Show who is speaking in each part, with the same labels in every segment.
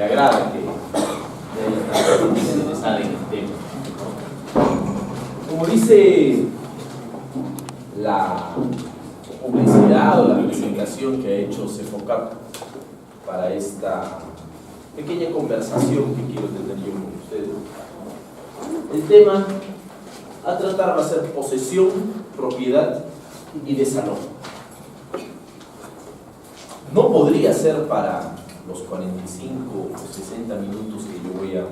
Speaker 1: me agrada que haya tanta gente interesada en el tema. Como dice la publicidad o la presentación que ha hecho CEFOCAP para esta pequeña conversación que quiero tener yo con ustedes, el tema a tratar va a ser posesión, propiedad y desalojo. No podría ser para los 45 o 60 minutos que yo voy a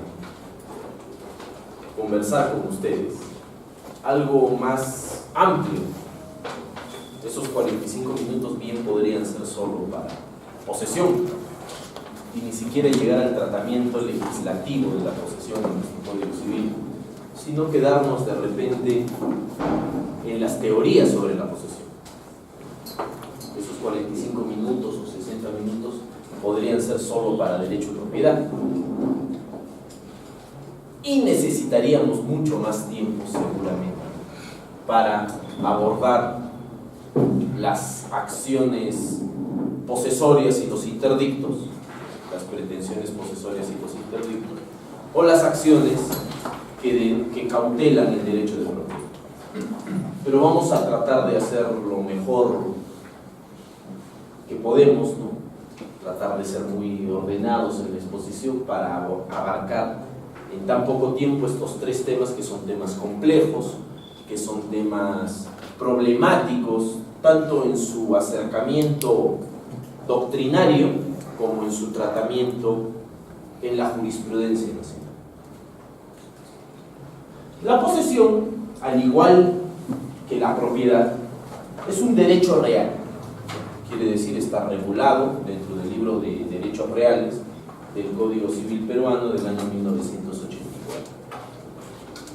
Speaker 1: conversar con ustedes algo más amplio. Esos 45 minutos bien podrían ser solo para posesión y ni siquiera llegar al tratamiento legislativo de la posesión en nuestro Código Civil, sino quedarnos de repente en las teorías sobre la posesión. Esos 45 minutos o 60 minutos podrían ser solo para derecho de propiedad y necesitaríamos mucho más tiempo seguramente para abordar las acciones posesorias y los interdictos, las pretensiones posesorias y los interdictos, o las acciones que cautelan el derecho de propiedad. Pero vamos a tratar de hacer lo mejor que podemos, ¿no? Tratar de ser muy ordenados en la exposición para abarcar en tan poco tiempo estos tres temas que son temas complejos, que son temas problemáticos, tanto en su acercamiento doctrinario como en su tratamiento en la jurisprudencia nacional. La posesión, al igual que la propiedad, es un derecho real. Quiere decir, está regulado dentro del libro de derechos reales del Código Civil peruano del año 1984.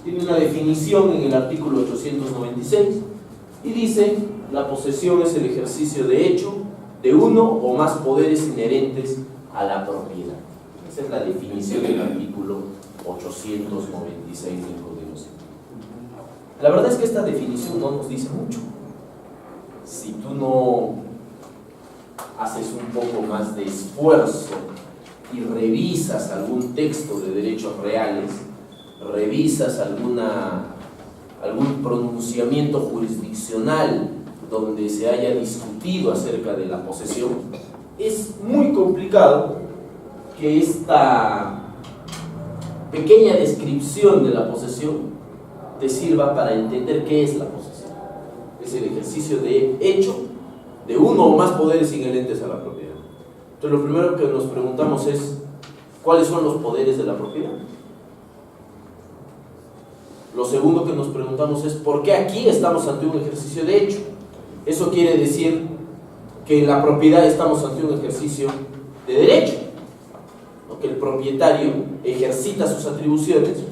Speaker 1: Tiene una definición en el artículo 896 y dice: la posesión es el ejercicio de hecho de uno o más poderes inherentes a la propiedad. Esa es la definición del artículo 896 del Código Civil. La verdad es que esta definición no nos dice mucho. Si tú no haces un poco más de esfuerzo y revisas algún texto de derechos reales, revisas algún pronunciamiento jurisdiccional donde se haya discutido acerca de la posesión, es muy complicado que esta pequeña descripción de la posesión te sirva para entender qué es la posesión. Es el ejercicio de hecho de uno o más poderes inherentes a la propiedad. Entonces, lo primero que nos preguntamos es: ¿cuáles son los poderes de la propiedad? Lo segundo que nos preguntamos es: ¿por qué aquí estamos ante un ejercicio de hecho? Eso quiere decir que en la propiedad estamos ante un ejercicio de derecho, ¿no? Que el propietario ejercita sus atribuciones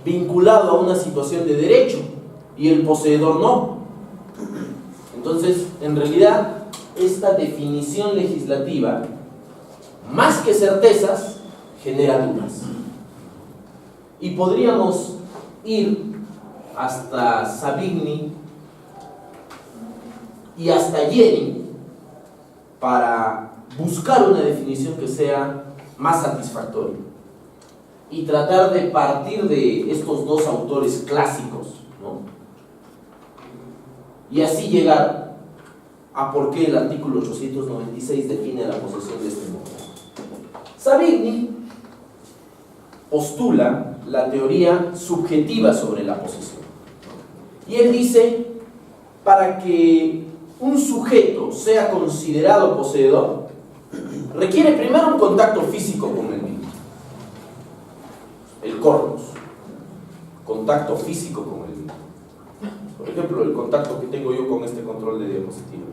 Speaker 1: vinculado a una situación de derecho y el poseedor no. Entonces, en realidad, esta definición legislativa, más que certezas, genera dudas. Y podríamos ir hasta Savigny y hasta Jering para buscar una definición que sea más satisfactoria y tratar de partir de estos dos autores clásicos, ¿no? Y así llegar a por qué el artículo 896 define la posesión de este modo. Savigny postula la teoría subjetiva sobre la posesión. Y él dice: para que un sujeto sea considerado poseedor, requiere primero un contacto físico con el mismo. El corpus. Contacto físico con el mismo. Por ejemplo, el contacto que tengo yo con este control de diapositiva.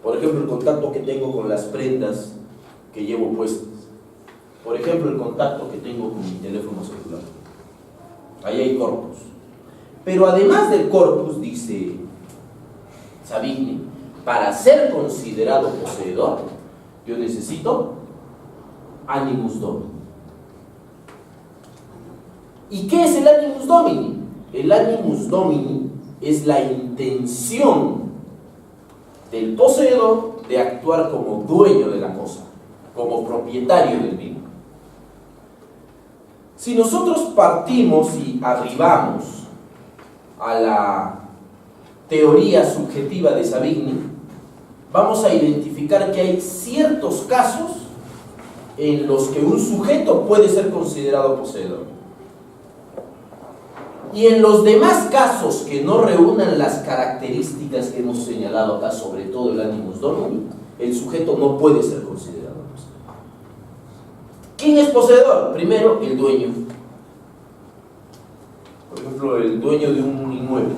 Speaker 1: Por ejemplo, el contacto que tengo con las prendas que llevo puestas. Por ejemplo, el contacto que tengo con mi teléfono celular. Ahí hay corpus. Pero además del corpus, dice Savigny, para ser considerado poseedor, yo necesito animus domini. ¿Y qué es el animus domini? El animus domini es la intención del poseedor de actuar como dueño de la cosa. como propietario del bien. Si nosotros partimos y arribamos a la teoría subjetiva de Savigny, vamos a identificar que hay ciertos casos en los que un sujeto puede ser considerado poseedor. Y en los demás casos que no reúnan las características que hemos señalado acá, sobre todo el animus domini, el sujeto no puede ser considerado poseedor. ¿Quién es poseedor? Primero, el dueño. Por ejemplo, el dueño de un inmueble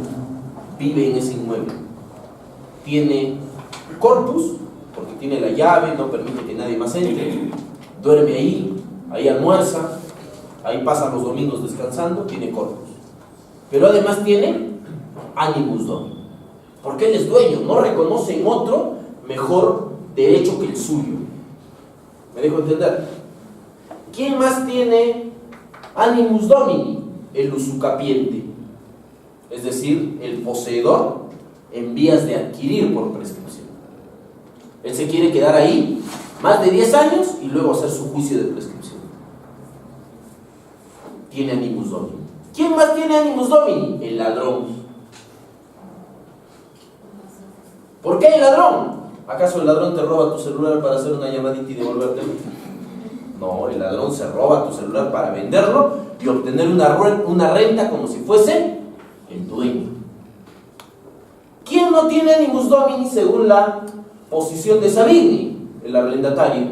Speaker 1: vive en ese inmueble, tiene corpus, porque tiene la llave, no permite que nadie más entre, duerme ahí almuerza, ahí pasa los domingos descansando, tiene corpus. Pero además tiene animus domini, porque él es dueño, no reconoce en otro mejor derecho que el suyo. ¿Me dejo entender? ¿Quién más tiene animus domini? El usucapiente, es decir, el poseedor en vías de adquirir por prescripción. Él se quiere quedar ahí más de 10 años y luego hacer su juicio de prescripción. Tiene animus domini. ¿Quién más tiene animus domini? El ladrón. ¿Por qué el ladrón? ¿Acaso el ladrón te roba tu celular para hacer una llamadita y devolvértelo? No, el ladrón se roba tu celular para venderlo y obtener una renta como si fuese el dueño. ¿Quién no tiene animus domini según la posición de Savigny? El arrendatario.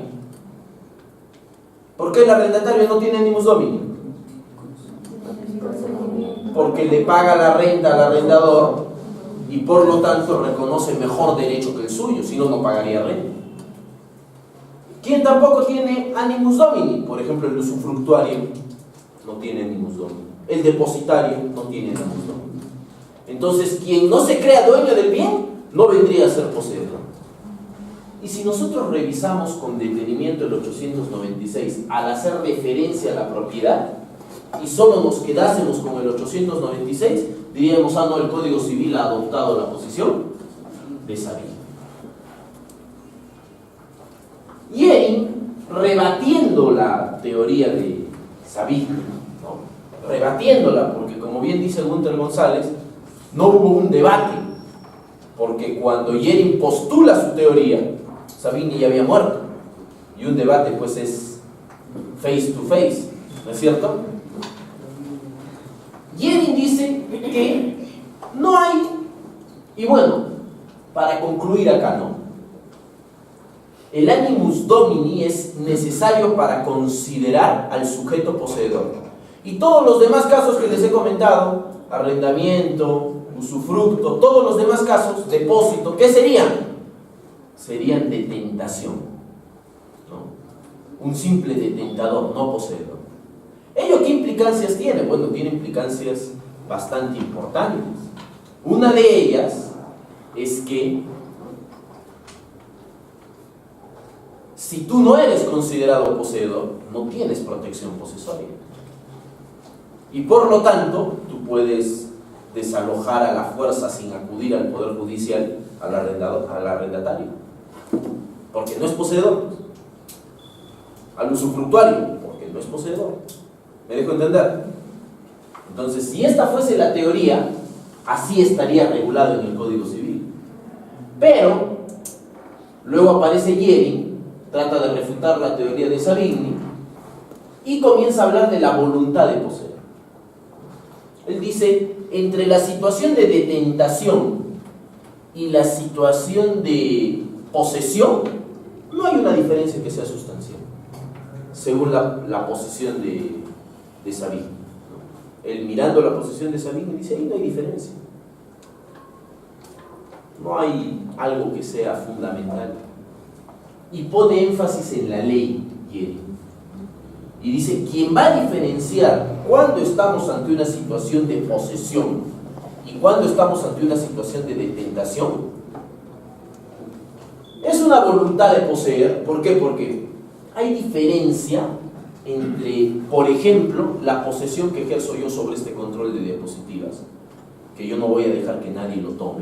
Speaker 1: ¿Por qué el arrendatario no tiene animus domini? Porque le paga la renta al arrendador y por lo tanto reconoce mejor derecho que el suyo, si no, no pagaría renta. ¿Quién tampoco tiene animus domini? Por ejemplo, el usufructuario no tiene animus domini. El depositario no tiene animus domini. Entonces, quien no se crea dueño del bien, no vendría a ser poseedor. Y si nosotros revisamos con detenimiento el 896, al hacer referencia a la propiedad, y solo nos quedásemos con el 896, diríamos, no, el Código Civil ha adoptado la posición de Savigny. Jering, rebatiendo la teoría de Savigny, ¿no? Rebatiéndola, porque como bien dice Gunther González, no hubo un debate, porque cuando Jering postula su teoría, Savigny ya había muerto, y un debate pues es face to face, ¿no es cierto? Jering dice que no hay, y bueno, para concluir acá, ¿no? El animus domini es necesario para considerar al sujeto poseedor. Y todos los demás casos que les he comentado, arrendamiento, usufructo, todos los demás casos, depósito, ¿qué serían? Serían de tentación, ¿no? Un simple detentador, no poseedor. ¿Ello qué implicancias tiene? Bueno, tiene implicancias bastante importantes. Una de ellas es que si tú no eres considerado poseedor, no tienes protección posesoria. Y por lo tanto, tú puedes desalojar a la fuerza sin acudir al Poder Judicial al arrendatario, porque no es poseedor. Al usufructuario, porque no es poseedor. ¿Me dejo entender? Entonces, si esta fuese la teoría, así estaría regulado en el Código Civil. Pero, luego aparece Jering, trata de refutar la teoría de Savigny y comienza a hablar de la voluntad de poseer. Él dice, entre la situación de detentación y la situación de posesión, no hay una diferencia que sea sustancial, según la posición de Savigny. Él, mirando la posición de Savigny, dice, ahí no hay diferencia. No hay algo que sea fundamental. Y pone énfasis en la ley, Jering. Y dice, quien va a diferenciar cuando estamos ante una situación de posesión y cuando estamos ante una situación de detentación, es una voluntad de poseer. ¿Por qué? Porque hay diferencia entre, por ejemplo, la posesión que ejerzo yo sobre este control de diapositivas, que yo no voy a dejar que nadie lo tome,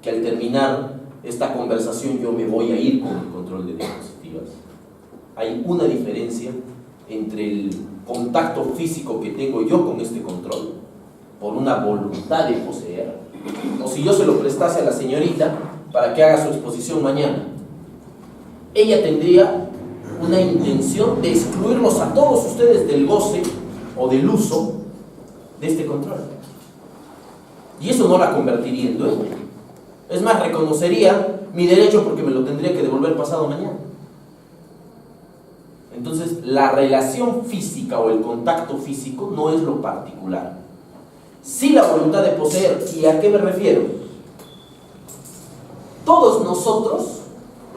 Speaker 1: que al terminar esta conversación yo me voy a ir con el control de diapositivas. hay una diferencia entre el contacto físico que tengo yo con este control, por una voluntad de poseer, o si yo se lo prestase a la señorita para que haga su exposición mañana, ella tendría una intención de excluirlos a todos ustedes del goce o del uso de este control. Y eso no la convertiría en dueña. Es más, reconocería mi derecho porque me lo tendría que devolver pasado mañana. Entonces, la relación física o el contacto físico no es lo particular. Sí la voluntad de poseer. ¿Y a qué me refiero? Todos nosotros,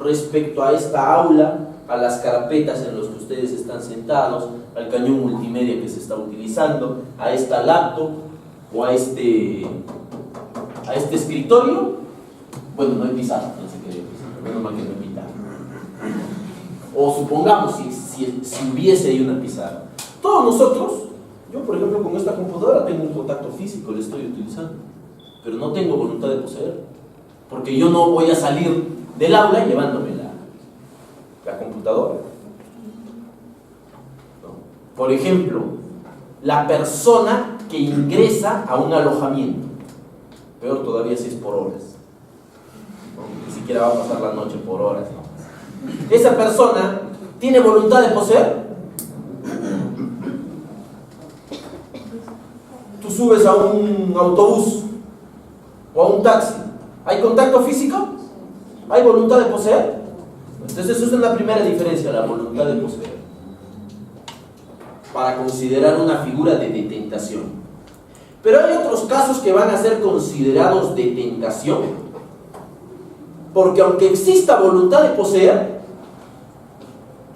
Speaker 1: respecto a esta aula, a las carpetas en las que ustedes están sentados, al cañón multimedia que se está utilizando, a esta laptop o a este escritorio, bueno, no hay pizarra, no sé qué, menos mal que no hay pizarra. O supongamos si hubiese ahí una pizarra. Todos nosotros, yo por ejemplo con esta computadora tengo un contacto físico, la estoy utilizando, pero no tengo voluntad de poseer, porque yo no voy a salir del aula llevándome la computadora. ¿No? Por ejemplo, la persona que ingresa a un alojamiento, peor todavía si es por horas, ¿no? Ni siquiera va a pasar la noche por horas, ¿no? Esa persona tiene voluntad de poseer. Tú subes a un autobús o a un taxi, ¿hay contacto físico? ¿Hay voluntad de poseer? Entonces eso es una primera diferencia, la voluntad de poseer, para considerar una figura de detentación. Pero hay otros casos que van a ser considerados de tentación, porque aunque exista voluntad de poseer,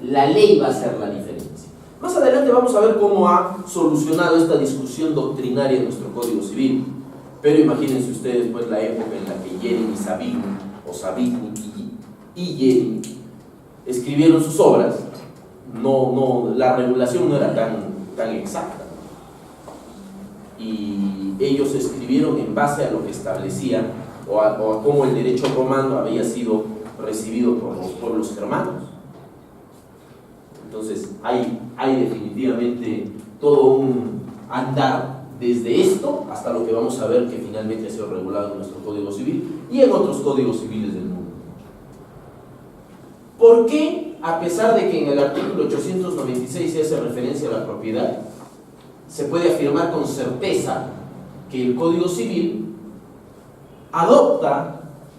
Speaker 1: la ley va a ser la diferencia. Más adelante vamos a ver cómo ha solucionado esta discusión doctrinaria nuestro Código Civil. Pero imagínense ustedes pues la época en la que Jeremy Savigny, o Savigny y Jeremy escribieron sus obras. La regulación no era tan exacta. Y ellos escribieron en base a lo que establecía o a cómo el derecho romano había sido recibido por los pueblos germanos. Entonces hay definitivamente todo un andar desde esto hasta lo que vamos a ver que finalmente ha sido regulado en nuestro Código Civil y en otros códigos civiles del mundo. ¿Por qué, a pesar de que en el artículo 896 se hace referencia a la propiedad, se puede afirmar con certeza que el Código Civil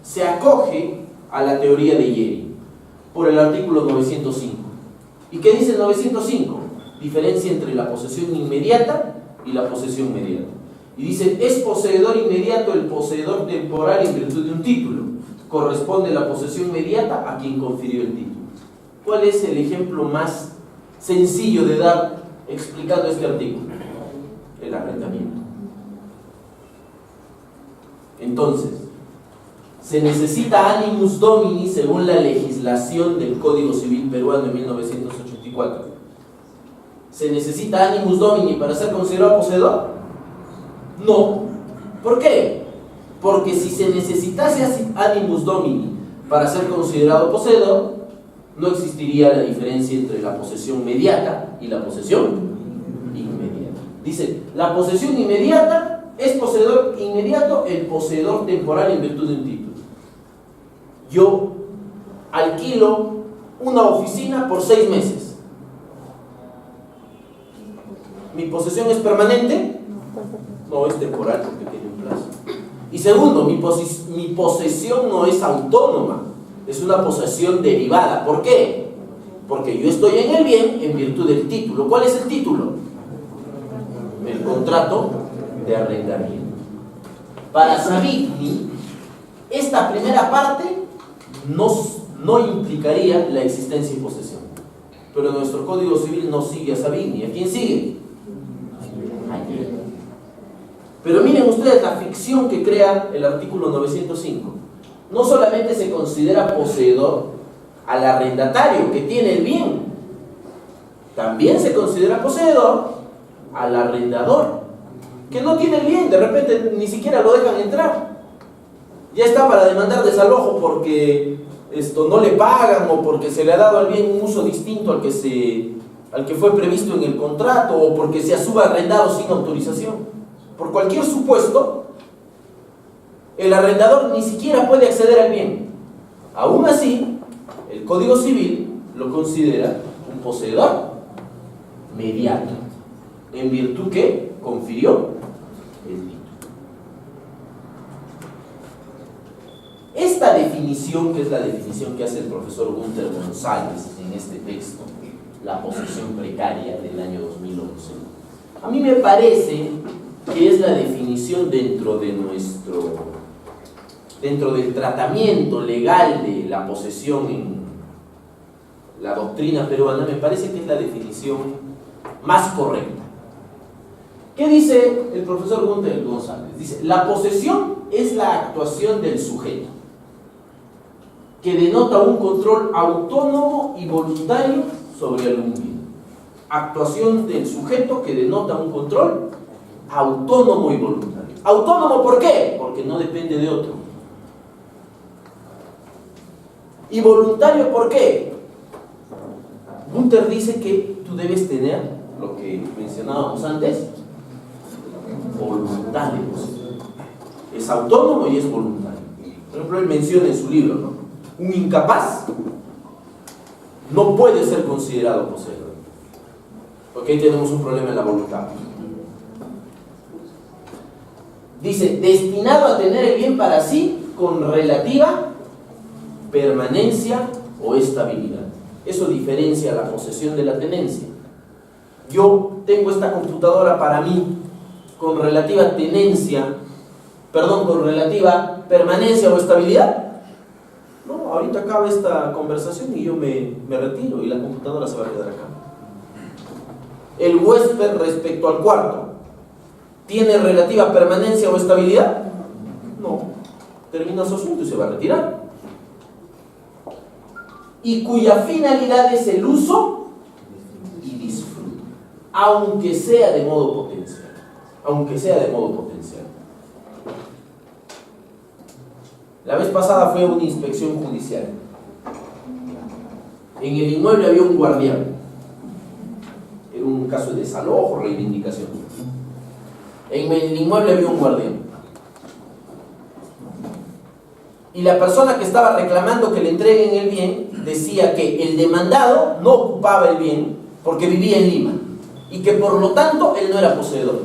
Speaker 1: se acoge a la teoría de Jeremy por el artículo 905? ¿Y qué dice el 905? Diferencia entre la posesión inmediata y la posesión mediata. Y dice, es poseedor inmediato el poseedor temporal en virtud de un título. Corresponde la posesión inmediata a quien confirió el título. ¿Cuál es el ejemplo más sencillo de dar explicando este artículo? El arrendamiento. Entonces, se necesita animus domini según la legislación del Código Civil peruano de 1984. ¿Se necesita animus domini para ser considerado poseedor? No. ¿Por qué? Porque si se necesitase animus domini para ser considerado poseedor, no existiría la diferencia entre la posesión mediata y la posesión inmediata. Dice, la posesión inmediata es poseedor inmediato el poseedor temporal en virtud de un título. Yo alquilo una oficina por 6 meses. ¿Mi posesión es permanente? No, es temporal porque tiene un plazo. Y segundo, mi posesión no es autónoma, es una posesión derivada. ¿Por qué? Porque yo estoy en el bien en virtud del título. ¿Cuál es el título? El contrato de arrendamiento. Para Savigny, esta primera parte no implicaría la existencia y posesión. Pero nuestro Código Civil no sigue a Savigny. ¿A quién sigue? Pero miren ustedes la ficción que crea el artículo 905. No solamente se considera poseedor al arrendatario que tiene el bien, también se considera poseedor al arrendador que no tiene el bien, de repente ni siquiera lo dejan entrar. Ya está para demandar desalojo porque no le pagan o porque se le ha dado al bien un uso distinto al que fue previsto en el contrato o porque se ha subarrendado sin autorización. Por cualquier supuesto, el arrendador ni siquiera puede acceder al bien. Aún así, el Código Civil lo considera un poseedor mediato, en virtud que confirió el título. Esta definición, que es la definición que hace el profesor Gunter González en este texto, la posesión precaria del año 2011, a mí me parece que es la definición dentro del tratamiento legal de la posesión en la doctrina peruana, me parece que es la definición más correcta. ¿Qué dice el profesor Gunter González? Dice, la posesión es la actuación del sujeto que denota un control autónomo y voluntario sobre algún bien. Actuación del sujeto que denota un control autónomo y voluntario. ¿Autónomo por qué? Porque no depende de otro. ¿Y voluntario por qué? Gunter dice que tú debes tener lo que mencionábamos antes, voluntad de posesión. Es autónomo y es voluntario. Por ejemplo, él menciona en su libro, ¿no? Un incapaz no puede ser considerado poseedor, porque ahí tenemos un problema en la voluntad. Dice, destinado a tener el bien para sí con relativa permanencia o estabilidad. Eso diferencia la posesión de la tenencia. Yo tengo esta computadora para mí con relativa con relativa permanencia o estabilidad. No, ahorita acaba esta conversación y yo me retiro y la computadora se va a quedar acá. El huésped respecto al cuarto, ¿tiene relativa permanencia o estabilidad? No. Termina su asunto y se va a retirar. Y cuya finalidad es el uso y disfrute, aunque sea de modo potencial. Aunque sea de modo potencial. La vez pasada fue una inspección judicial. En el inmueble había un guardián. Era un caso de desalojo, reivindicación. En el inmueble había un guardián. Y la persona que estaba reclamando que le entreguen el bien decía que el demandado no ocupaba el bien porque vivía en Lima y que por lo tanto él no era poseedor.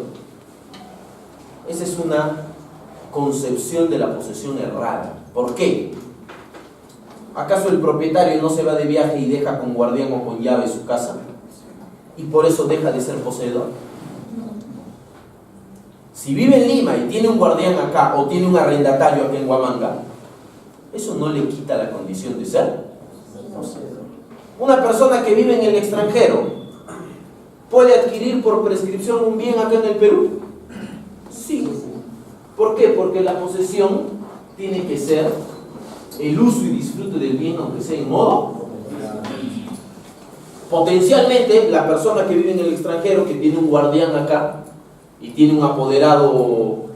Speaker 1: Esa es una concepción de la posesión errada. ¿Por qué? ¿Acaso el propietario no se va de viaje y deja con guardián o con llave su casa? ¿Y por eso deja de ser poseedor? Si vive en Lima y tiene un guardián acá o tiene un arrendatario aquí en Huamanga, eso no le quita la condición de ser poseedor. Una persona que vive en el extranjero ¿puede adquirir por prescripción un bien acá en el Perú? Sí. ¿Por qué? Porque la posesión tiene que ser el uso y disfrute del bien, aunque sea en modo. Potencialmente, la persona que vive en el extranjero, que tiene un guardián acá y tiene un apoderado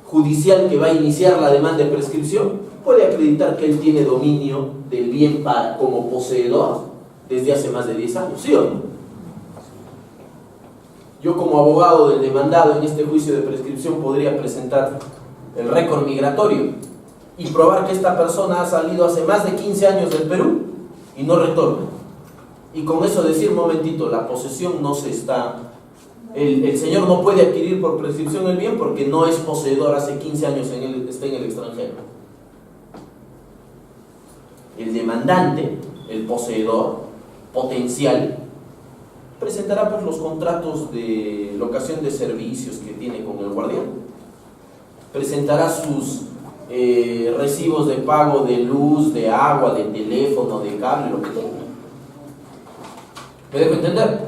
Speaker 1: judicial que va a iniciar la demanda de prescripción, puede acreditar que él tiene dominio del bien como poseedor desde hace más de 10 años, ¿sí o no? Yo como abogado del demandado en este juicio de prescripción podría presentar el récord migratorio y probar que esta persona ha salido hace más de 15 años del Perú y no retorna. Y con eso decir, momentito, la posesión no se está... El señor no puede adquirir por prescripción el bien porque no es poseedor hace 15 años, está en el extranjero. El demandante, el poseedor potencial, presentará pues los contratos de locación de servicios que tiene con el guardián, presentará sus recibos de pago de luz, de agua, de teléfono, de cable, lo que tenga. ¿Me dejo entender?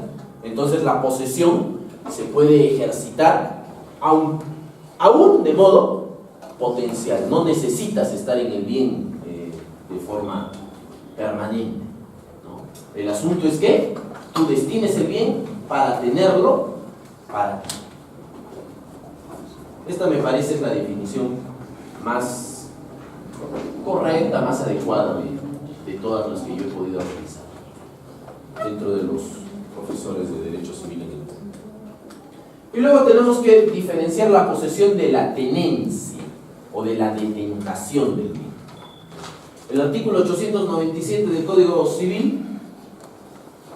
Speaker 1: Entonces la posesión se puede ejercitar aún de modo potencial. No necesitas estar en el bien de forma permanente, ¿no? El asunto es que tú destines el bien para tenerlo para ti. Esta me parece la definición más correcta, más adecuada de todas las que yo he podido analizar dentro de los profesores de Derecho Civil en el mundo. Y luego tenemos que diferenciar la posesión de la tenencia o de la detentación del bien. El artículo 897 del Código Civil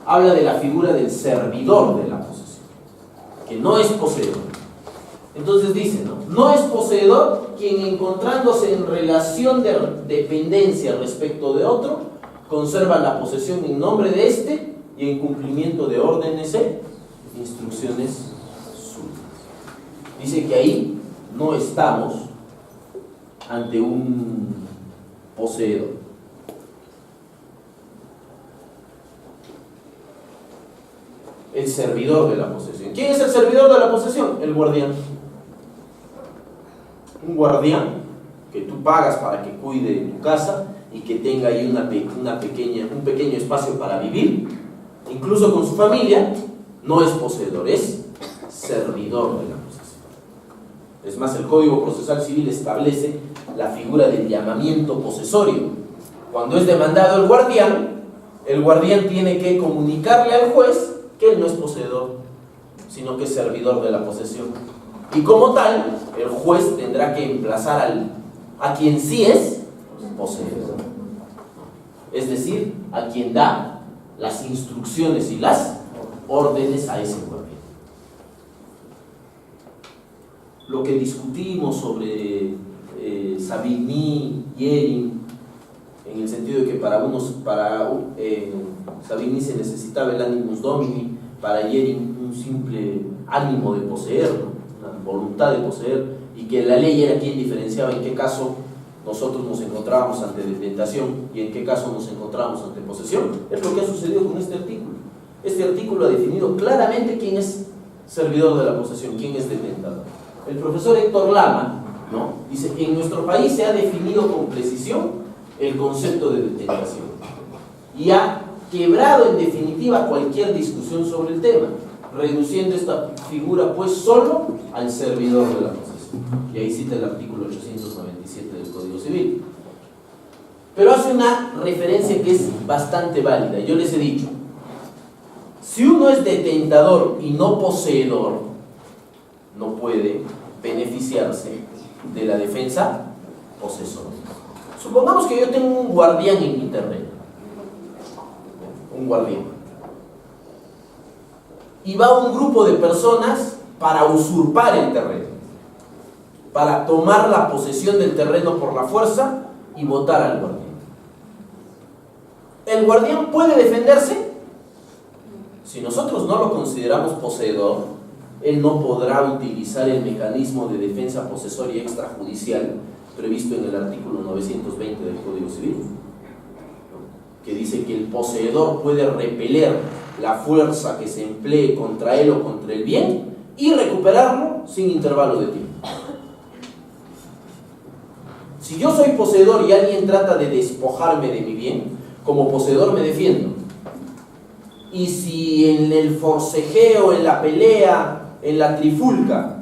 Speaker 1: habla de la figura del servidor de la posesión, que no es poseedor. Entonces dice, no es poseedor quien, encontrándose en relación de dependencia respecto de otro, conserva la posesión en nombre de éste y en cumplimiento de órdenes e instrucciones suyas. Dice que ahí no estamos ante un poseedor. El servidor de la posesión. ¿Quién es el servidor de la posesión? El guardián. Un guardián que tú pagas para que cuide tu casa y que tenga ahí un pequeño espacio para vivir, incluso con su familia, no es poseedor, es servidor de la posesión. Es más, el Código Procesal Civil establece la figura del llamamiento posesorio. Cuando es demandado el guardián tiene que comunicarle al juez que él no es poseedor, sino que es servidor de la posesión. Y como tal, el juez tendrá que emplazar a quien sí es poseedor. Es decir, a quien da las instrucciones y las órdenes a ese guardián. Lo que discutimos sobre Savigny, Jhering, en el sentido de que para Savigny se necesitaba el animus domini, para Jhering un simple ánimo de poseer, una voluntad de poseer, y que la ley era quien diferenciaba en qué caso nosotros nos encontrábamos ante detentación y en qué caso nos encontrábamos ante posesión. Es lo que ha sucedido con este artículo. Este artículo ha definido claramente quién es servidor de la posesión, quién es detentador. El profesor Héctor Lama, dice: en nuestro país se ha definido con precisión el concepto de detentación y ha quebrado en definitiva cualquier discusión sobre el tema, reduciendo esta figura pues solo al servidor de la posesión. Y ahí cita el artículo 897 del Código Civil. Pero hace una referencia que es bastante válida. Yo les he dicho, si uno es detentador y no poseedor, no puede beneficiarse de la defensa posesoria. Supongamos que yo tengo un guardián en mi terreno, un guardián, y va un grupo de personas para usurpar el terreno, para tomar la posesión del terreno por la fuerza y botar al guardián. ¿El guardián puede defenderse? Si nosotros no lo consideramos poseedor, él no podrá utilizar el mecanismo de defensa posesoria extrajudicial previsto en el artículo 920 del Código Civil, que dice que el poseedor puede repeler la fuerza que se emplee contra él o contra el bien y recuperarlo sin intervalo de tiempo. Si yo soy poseedor y alguien trata de despojarme de mi bien, como poseedor me defiendo. Y si en el forcejeo, en la pelea, en la trifulca,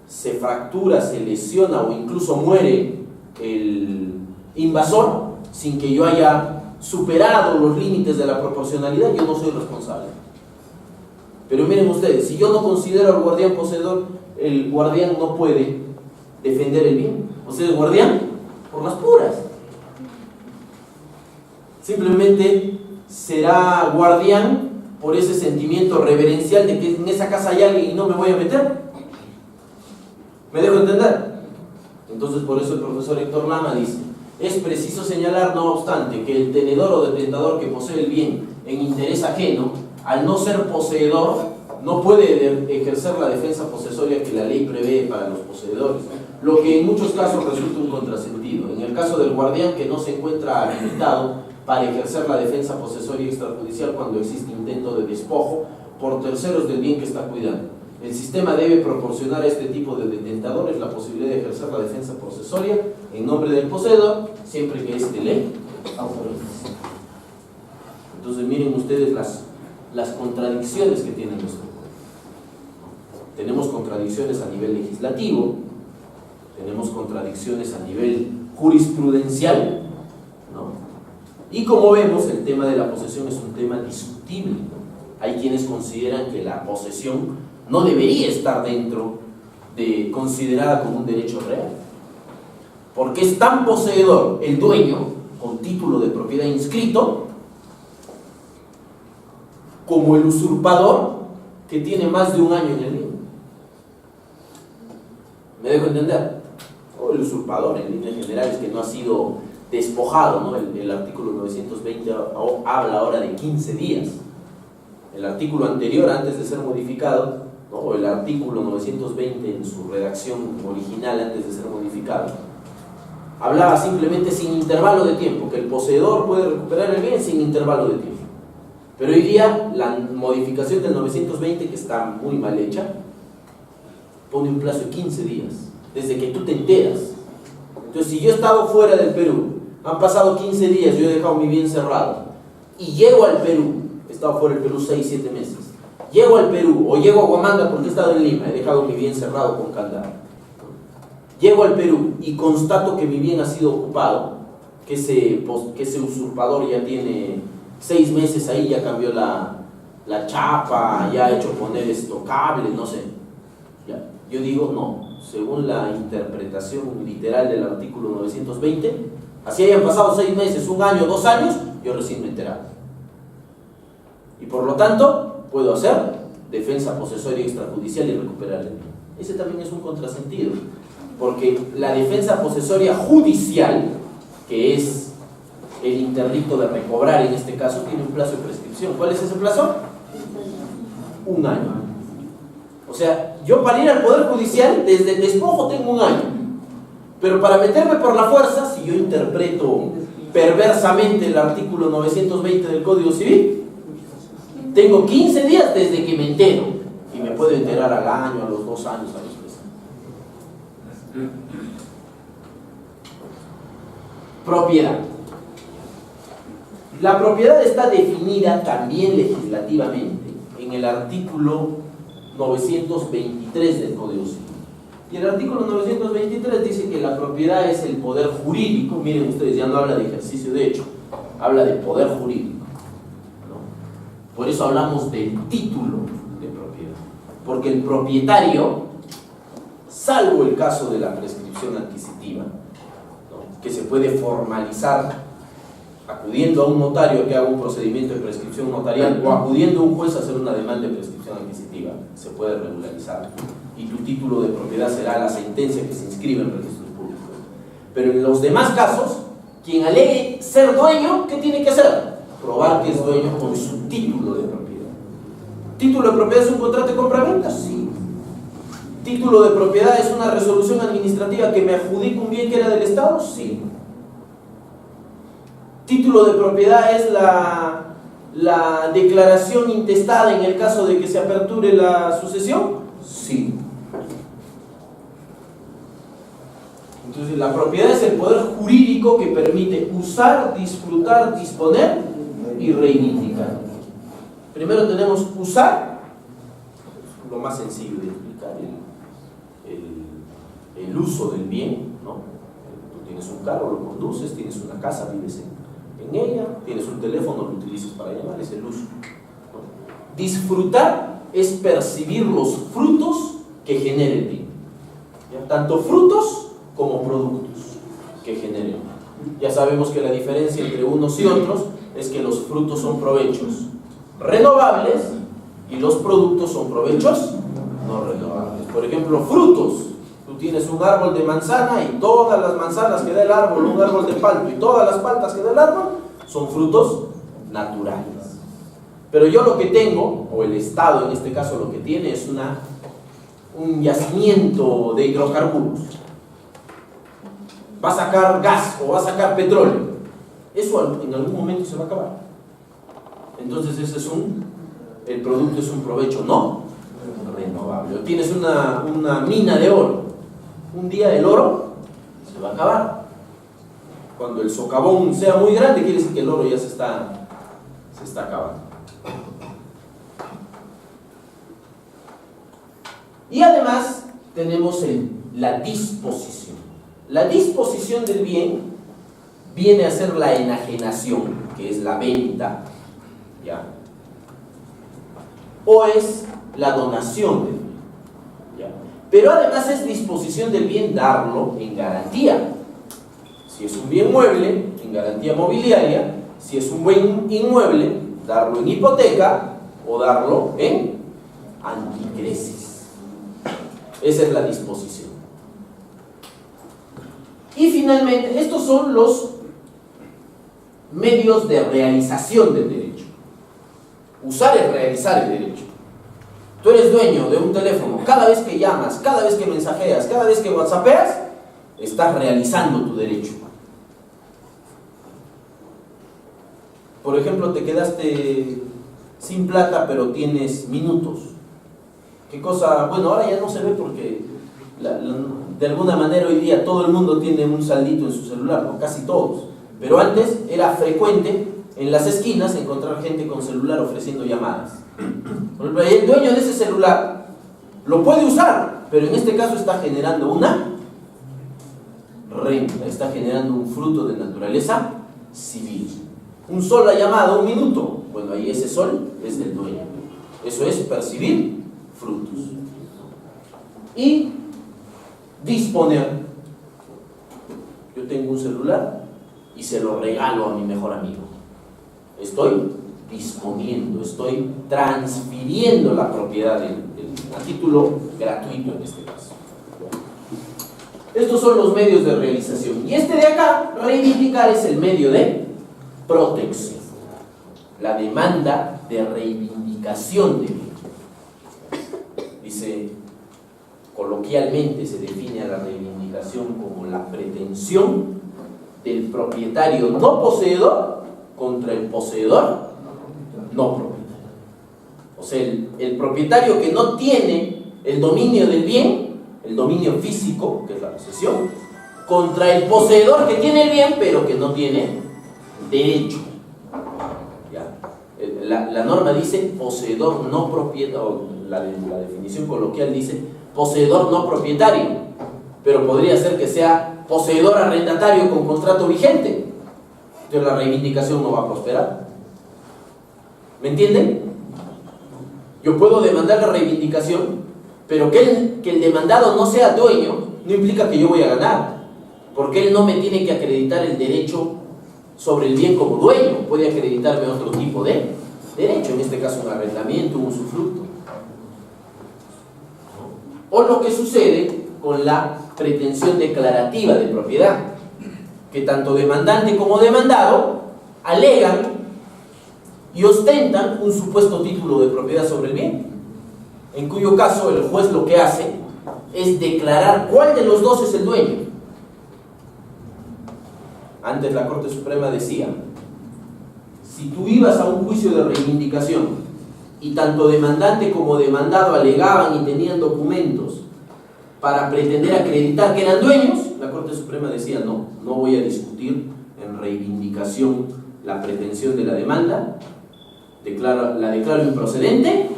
Speaker 1: se fractura, se lesiona o incluso muere el invasor sin que yo haya superado los límites de la proporcionalidad, yo no soy responsable. Pero miren ustedes, si yo no considero al guardián poseedor, el guardián no puede defender el bien. O sea, el guardián, por las puras, simplemente será guardián por ese sentimiento reverencial de que en esa casa hay alguien y no me voy a meter. ¿Me dejo entender? Entonces, por eso el profesor Héctor Lama dice: es preciso señalar, no obstante, que el tenedor o detentador que posee el bien en interés ajeno, al no ser poseedor, no puede ejercer la defensa posesoria que la ley prevé para los poseedores, lo que en muchos casos resulta un contrasentido. En el caso del guardián, que no se encuentra habilitado para ejercer la defensa posesoria extrajudicial cuando existe intento de despojo por terceros del bien que está cuidando, el sistema debe proporcionar a este tipo de detentadores la posibilidad de ejercer la defensa posesoria en nombre del poseedor, siempre que éste le autorice. Entonces miren ustedes las contradicciones que tiene nuestro código. Tenemos contradicciones a nivel legislativo, tenemos contradicciones a nivel jurisprudencial, Y como vemos, el tema de la posesión es un tema discutible, ¿no? Hay quienes consideran que la posesión no debería estar considerada como un derecho real, porque es tan poseedor el dueño con título de propiedad inscrito como el usurpador que tiene más de un año en el bien. ¿Me dejo entender? O el usurpador en líneas generales que no ha sido despojado, ¿no? El artículo 920 habla ahora de 15 días. El artículo anterior, antes de ser modificado, ¿no? O el artículo 920 en su redacción original antes de ser modificado, hablaba simplemente sin intervalo de tiempo, que el poseedor puede recuperar el bien sin intervalo de tiempo. Pero hoy día la modificación del 920, que está muy mal hecha, pone un plazo de 15 días, desde que tú te enteras. Entonces, si yo he estado fuera del Perú, han pasado 15 días, yo he dejado mi bien cerrado, y llego al Perú, he estado fuera del Perú 6-7 meses, llego al Perú, o llego a Huamanga porque he estado en Lima, he dejado mi bien cerrado con candado, llego al Perú y constato que mi bien ha sido ocupado, que ese usurpador ya tiene 6 meses ahí, ya cambió la chapa, ya ha hecho poner cable, no sé. Ya. Yo digo, no, según la interpretación literal del artículo 920, así hayan pasado 6 meses, 1 año, 2 años, yo recién me he enterado. Y por lo tanto, puedo hacer defensa posesoria extrajudicial y recuperar el bien. Ese también es un contrasentido, porque la defensa posesoria judicial, que es el interdicto de recobrar en este caso, tiene un plazo de prescripción. ¿Cuál es ese plazo? 1 año. O sea, yo para ir al Poder Judicial, desde el despojo tengo 1 año. Pero para meterme por la fuerza, si yo interpreto perversamente el artículo 920 del Código Civil, tengo 15 días desde que me entero. Y me puedo enterar al año, a los 2 años, a los 3 años. Propiedad. La propiedad está definida también legislativamente en el artículo 923 del Código Civil. Y el artículo 923 dice que la propiedad es el poder jurídico. Miren ustedes, ya no habla de ejercicio de hecho, habla de poder jurídico, ¿no? Por eso hablamos del título de propiedad, porque el propietario, salvo el caso de la prescripción adquisitiva, ¿no?, que se puede formalizar acudiendo a un notario que haga un procedimiento de prescripción notarial o acudiendo a un juez a hacer una demanda de prescripción adquisitiva, se puede regularizar y tu título de propiedad será la sentencia que se inscribe en registros públicos. Pero en los demás casos, quien alegue ser dueño, ¿qué tiene que hacer? Probar que es dueño con su título de propiedad. ¿Título de propiedad es un contrato de compra-venta? Sí. ¿Título de propiedad es una resolución administrativa que me adjudica un bien que era del Estado? Sí. ¿Título de propiedad es la declaración intestada en el caso de que se aperture la sucesión? Sí. Entonces, la propiedad es el poder jurídico que permite usar, disfrutar, disponer y reivindicar. Primero tenemos usar, lo más sencillo de explicar, el uso del bien, ¿no? Tú tienes un carro, lo conduces, tienes una casa, vives en ella, tienes un teléfono, lo utilizas para llamar, es el uso, ¿no? Disfrutar es percibir los frutos que genera el bien, ¿ya? Tanto frutos como productos que generen. Ya sabemos que la diferencia entre unos y otros es que los frutos son provechos renovables y los productos son provechos no renovables. Por ejemplo, frutos. Tú tienes un árbol de manzana y todas las manzanas que da el árbol, un árbol de palto y todas las paltas que da el árbol son frutos naturales. Pero yo lo que tengo, o el Estado en este caso lo que tiene, es un yacimiento de hidrocarburos. Va a sacar gas o va a sacar petróleo. Eso en algún momento se va a acabar. Entonces el producto es un provecho no renovable. O tienes una mina de oro. Un día el oro se va a acabar. Cuando el socavón sea muy grande, quiere decir que el oro ya se está acabando. Y además tenemos la disposición. La disposición del bien viene a ser la enajenación, que es la venta, ¿ya? O es la donación del bien, ¿ya? Pero además es disposición del bien darlo en garantía. Si es un bien mueble, en garantía mobiliaria. Si es un buen inmueble, darlo en hipoteca o darlo en anticresis. Esa es la disposición. Y finalmente, estos son los medios de realización del derecho. Usar es realizar el derecho. Tú eres dueño de un teléfono. Cada vez que llamas, cada vez que mensajeas, cada vez que whatsappeas, estás realizando tu derecho. Por ejemplo, te quedaste sin plata, pero tienes minutos. ¿Qué cosa? Bueno, ahora ya no se ve porque de alguna manera hoy día todo el mundo tiene un saldito en su celular, ¿no? Casi todos. Pero antes era frecuente en las esquinas encontrar gente con celular ofreciendo llamadas. Por ejemplo, el dueño de ese celular lo puede usar, pero en este caso está generando una renta, está generando un fruto de naturaleza civil. Un sol ha llamado, un minuto. Bueno, ahí ese sol es del dueño. Eso es percibir frutos. Y disponer. Yo tengo un celular y se lo regalo a mi mejor amigo. Estoy disponiendo, estoy transfiriendo la propiedad a título gratuito en este caso. Estos son los medios de realización. Y este de acá, reivindicar, es el medio de protección. La demanda de reivindicación de bien. Dice, coloquialmente se define a la reivindicación como la pretensión del propietario no poseedor contra el poseedor no propietario. O sea, el propietario que no tiene el dominio del bien, el dominio físico, que es la posesión, contra el poseedor que tiene el bien, pero que no tiene derecho. ¿Ya? La norma dice poseedor no propietario, la definición coloquial dice poseedor no propietario, pero podría ser que sea poseedor arrendatario con contrato vigente. Entonces la reivindicación no va a prosperar. ¿Me entienden? Yo puedo demandar la reivindicación, pero que el demandado no sea dueño no implica que yo voy a ganar, porque él no me tiene que acreditar el derecho sobre el bien como dueño. Puede acreditarme otro tipo de derecho, en este caso un arrendamiento, un usufructo. O lo que sucede con la pretensión declarativa de propiedad, que tanto demandante como demandado alegan y ostentan un supuesto título de propiedad sobre el bien, en cuyo caso el juez lo que hace es declarar cuál de los dos es el dueño. Antes la Corte Suprema decía, si tú ibas a un juicio de reivindicación y tanto demandante como demandado alegaban y tenían documentos para pretender acreditar que eran dueños, la Corte Suprema decía, no voy a discutir en reivindicación la pretensión de la demanda, la declaro improcedente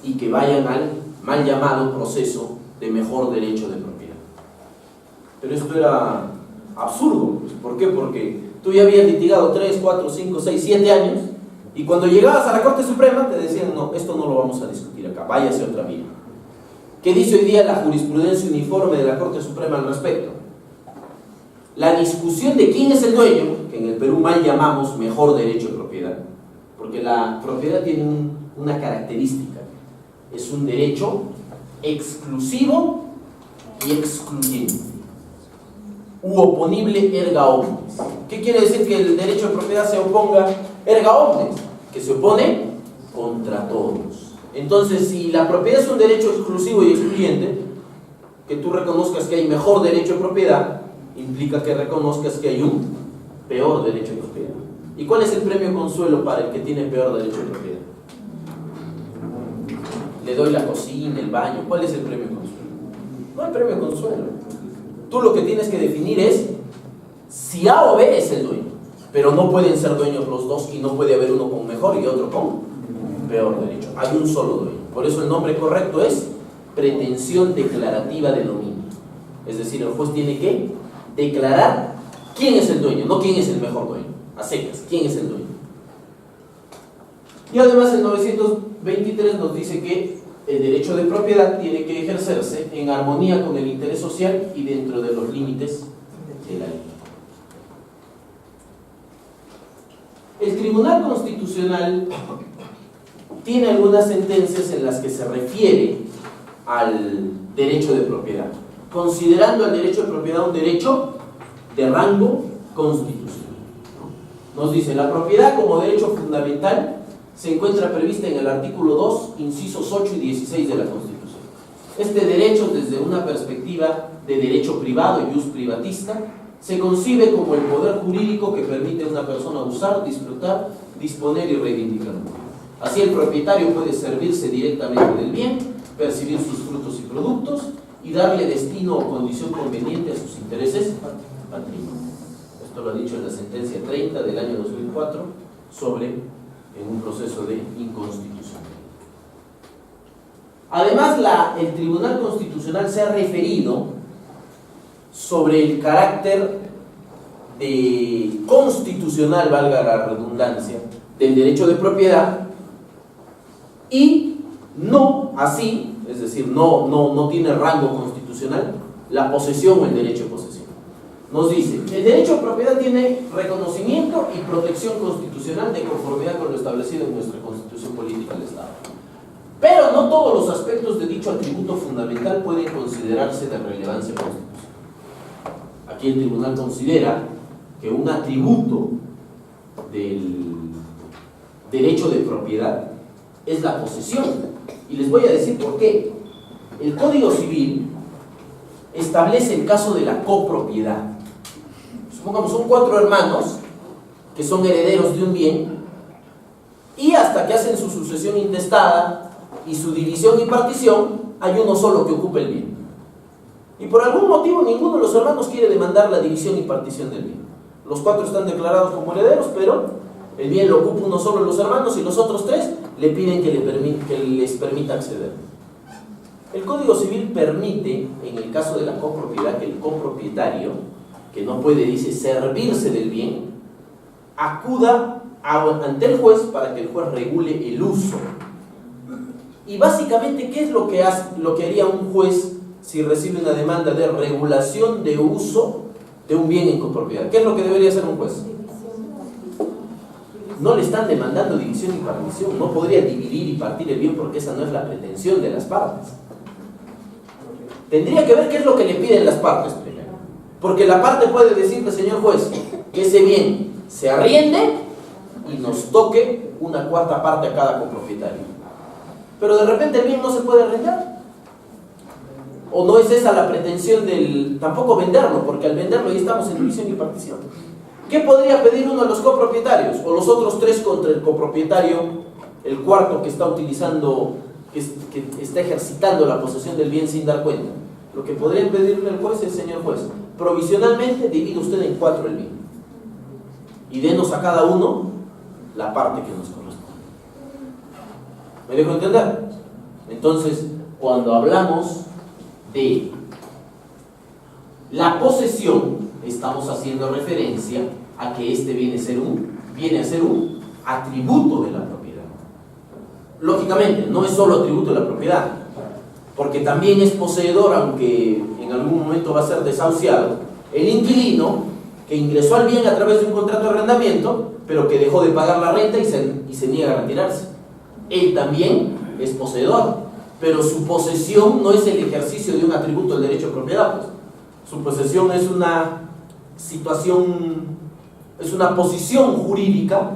Speaker 1: y que vayan al mal llamado proceso de mejor derecho de propiedad. Pero esto era absurdo. ¿Por qué? Porque tú ya habías litigado 3, 4, 5, 6, 7 años y cuando llegabas a la Corte Suprema te decían, no, esto no lo vamos a discutir acá, váyase otra vía. ¿Qué dice hoy día la jurisprudencia uniforme de la Corte Suprema al respecto? La discusión de quién es el dueño, que en el Perú mal llamamos mejor derecho de propiedad, porque la propiedad tiene una característica, es un derecho exclusivo y excluyente, u oponible erga omnes. ¿Qué quiere decir que el derecho de propiedad se oponga erga omnes? Que se opone contra todos. Entonces, si la propiedad es un derecho exclusivo y excluyente, que tú reconozcas que hay mejor derecho de propiedad, implica que reconozcas que hay un peor derecho de propiedad. ¿Y cuál es el premio consuelo para el que tiene peor derecho de propiedad? Le doy la cocina, el baño. ¿Cuál es el premio consuelo? No hay premio consuelo. Tú lo que tienes que definir es si A o B es el dueño, pero no pueden ser dueños los dos y no puede haber uno con mejor y otro con peor derecho. Hay un solo dueño. Por eso el nombre correcto es pretensión declarativa de dominio. Es decir, el juez tiene que declarar ¿Quién es el dueño? No quién es el mejor dueño. A secas, ¿quién es el dueño? Y además el 923 nos dice que el derecho de propiedad tiene que ejercerse en armonía con el interés social y dentro de los límites de la ley. El Tribunal Constitucional tiene algunas sentencias en las que se refiere al derecho de propiedad, considerando el derecho de propiedad un derecho de rango constitucional. Nos dice, la propiedad como derecho fundamental se encuentra prevista en el artículo 2, incisos 8 y 16 de la Constitución. Este derecho, desde una perspectiva de derecho privado y jus privatista, se concibe como el poder jurídico que permite a una persona usar, disfrutar, disponer y reivindicar un bien. Así el propietario puede servirse directamente del bien, percibir sus frutos y productos y darle destino o condición conveniente a sus intereses patrimoniales. Esto lo ha dicho en la sentencia 30 del año 2004 en un proceso de inconstitucionalidad. Además, el Tribunal Constitucional se ha referido sobre el carácter constitucional, valga la redundancia, del derecho de propiedad y no así, es decir, no tiene rango constitucional la posesión o el derecho de posesión. Nos dice, el derecho de propiedad tiene reconocimiento y protección constitucional de conformidad con lo establecido en nuestra Constitución Política del Estado. Pero no todos los aspectos de dicho atributo fundamental pueden considerarse de relevancia constitucional. Aquí el tribunal considera que un atributo del derecho de propiedad es la posesión. Y les voy a decir por qué. El Código Civil establece el caso de la copropiedad. Supongamos, son 4 hermanos que son herederos de un bien y hasta que hacen su sucesión intestada y su división y partición, hay uno solo que ocupa el bien. Y por algún motivo ninguno de los hermanos quiere demandar la división y partición del bien. Los 4 están declarados como herederos, pero el bien lo ocupa uno solo de los hermanos y los otros 3 le piden que les permita acceder. El Código Civil permite, en el caso de la copropiedad, que el copropietario, que no puede, dice, servirse del bien, acuda ante el juez para que el juez regule el uso. Y básicamente, ¿qué es lo que haría un juez si recibe una demanda de regulación de uso de un bien en copropiedad? ¿Qué es lo que debería hacer un juez? No le están demandando división y partición, no podría dividir y partir el bien porque esa no es la pretensión de las partes. Tendría que ver qué es lo que le piden las partes primero, porque la parte puede decirle, señor juez, que ese bien se arriende y nos toque una 4ª parte a cada copropietario, pero de repente el bien no se puede arrendar. O no es esa la pretensión tampoco venderlo, porque al venderlo ya estamos en división y partición. ¿Qué podría pedir uno de los copropietarios? O los otros 3 contra el copropietario, el 4º que está utilizando, que está ejercitando la posesión del bien sin dar cuenta. Lo que podría pedirle al juez es, señor juez, provisionalmente divide usted en 4 el bien y denos a cada uno la parte que nos corresponde. ¿Me dejo entender? Entonces, cuando hablamos de la posesión, estamos haciendo referencia a que este viene a ser un atributo de la propiedad. Lógicamente, no es solo atributo de la propiedad, porque también es poseedor, aunque en algún momento va a ser desahuciado, el inquilino que ingresó al bien a través de un contrato de arrendamiento, pero que dejó de pagar la renta y se niega a retirarse. Él también es poseedor, pero su posesión no es el ejercicio de un atributo del derecho de propiedad, pues. Su posesión es una situación, es una posición jurídica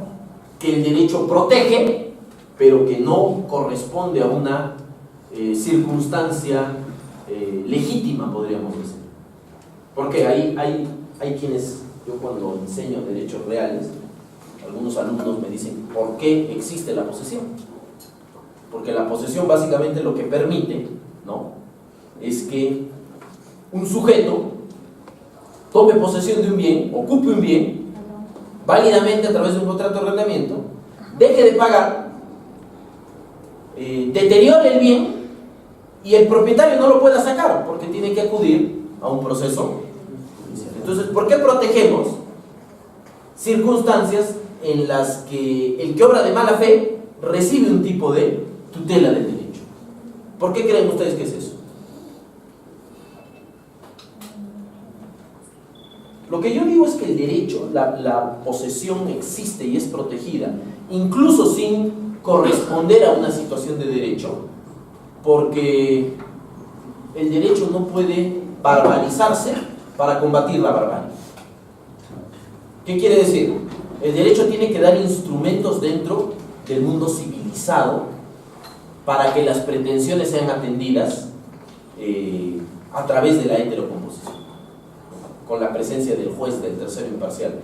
Speaker 1: que el derecho protege, pero que no corresponde a una circunstancia legítima, podríamos decir. Porque hay quienes, yo cuando enseño derechos reales, algunos alumnos me dicen, ¿por qué existe la posesión? Porque la posesión básicamente lo que permite, ¿no?, es que un sujeto tome posesión de un bien, ocupe un bien, válidamente a través de un contrato de arrendamiento, deje de pagar, deteriore el bien y el propietario no lo pueda sacar porque tiene que acudir a un proceso judicial. Entonces, ¿por qué protegemos circunstancias en las que el que obra de mala fe recibe un tipo de tutela del derecho? ¿Por qué creen ustedes que es eso? Lo que yo digo es que el derecho, la posesión existe y es protegida, incluso sin corresponder a una situación de derecho, porque el derecho no puede barbarizarse para combatir la barbarie. ¿Qué quiere decir? El derecho tiene que dar instrumentos dentro del mundo civilizado para que las pretensiones sean atendidas a través de la heterocomposición, con la presencia del juez, del tercero imparcial.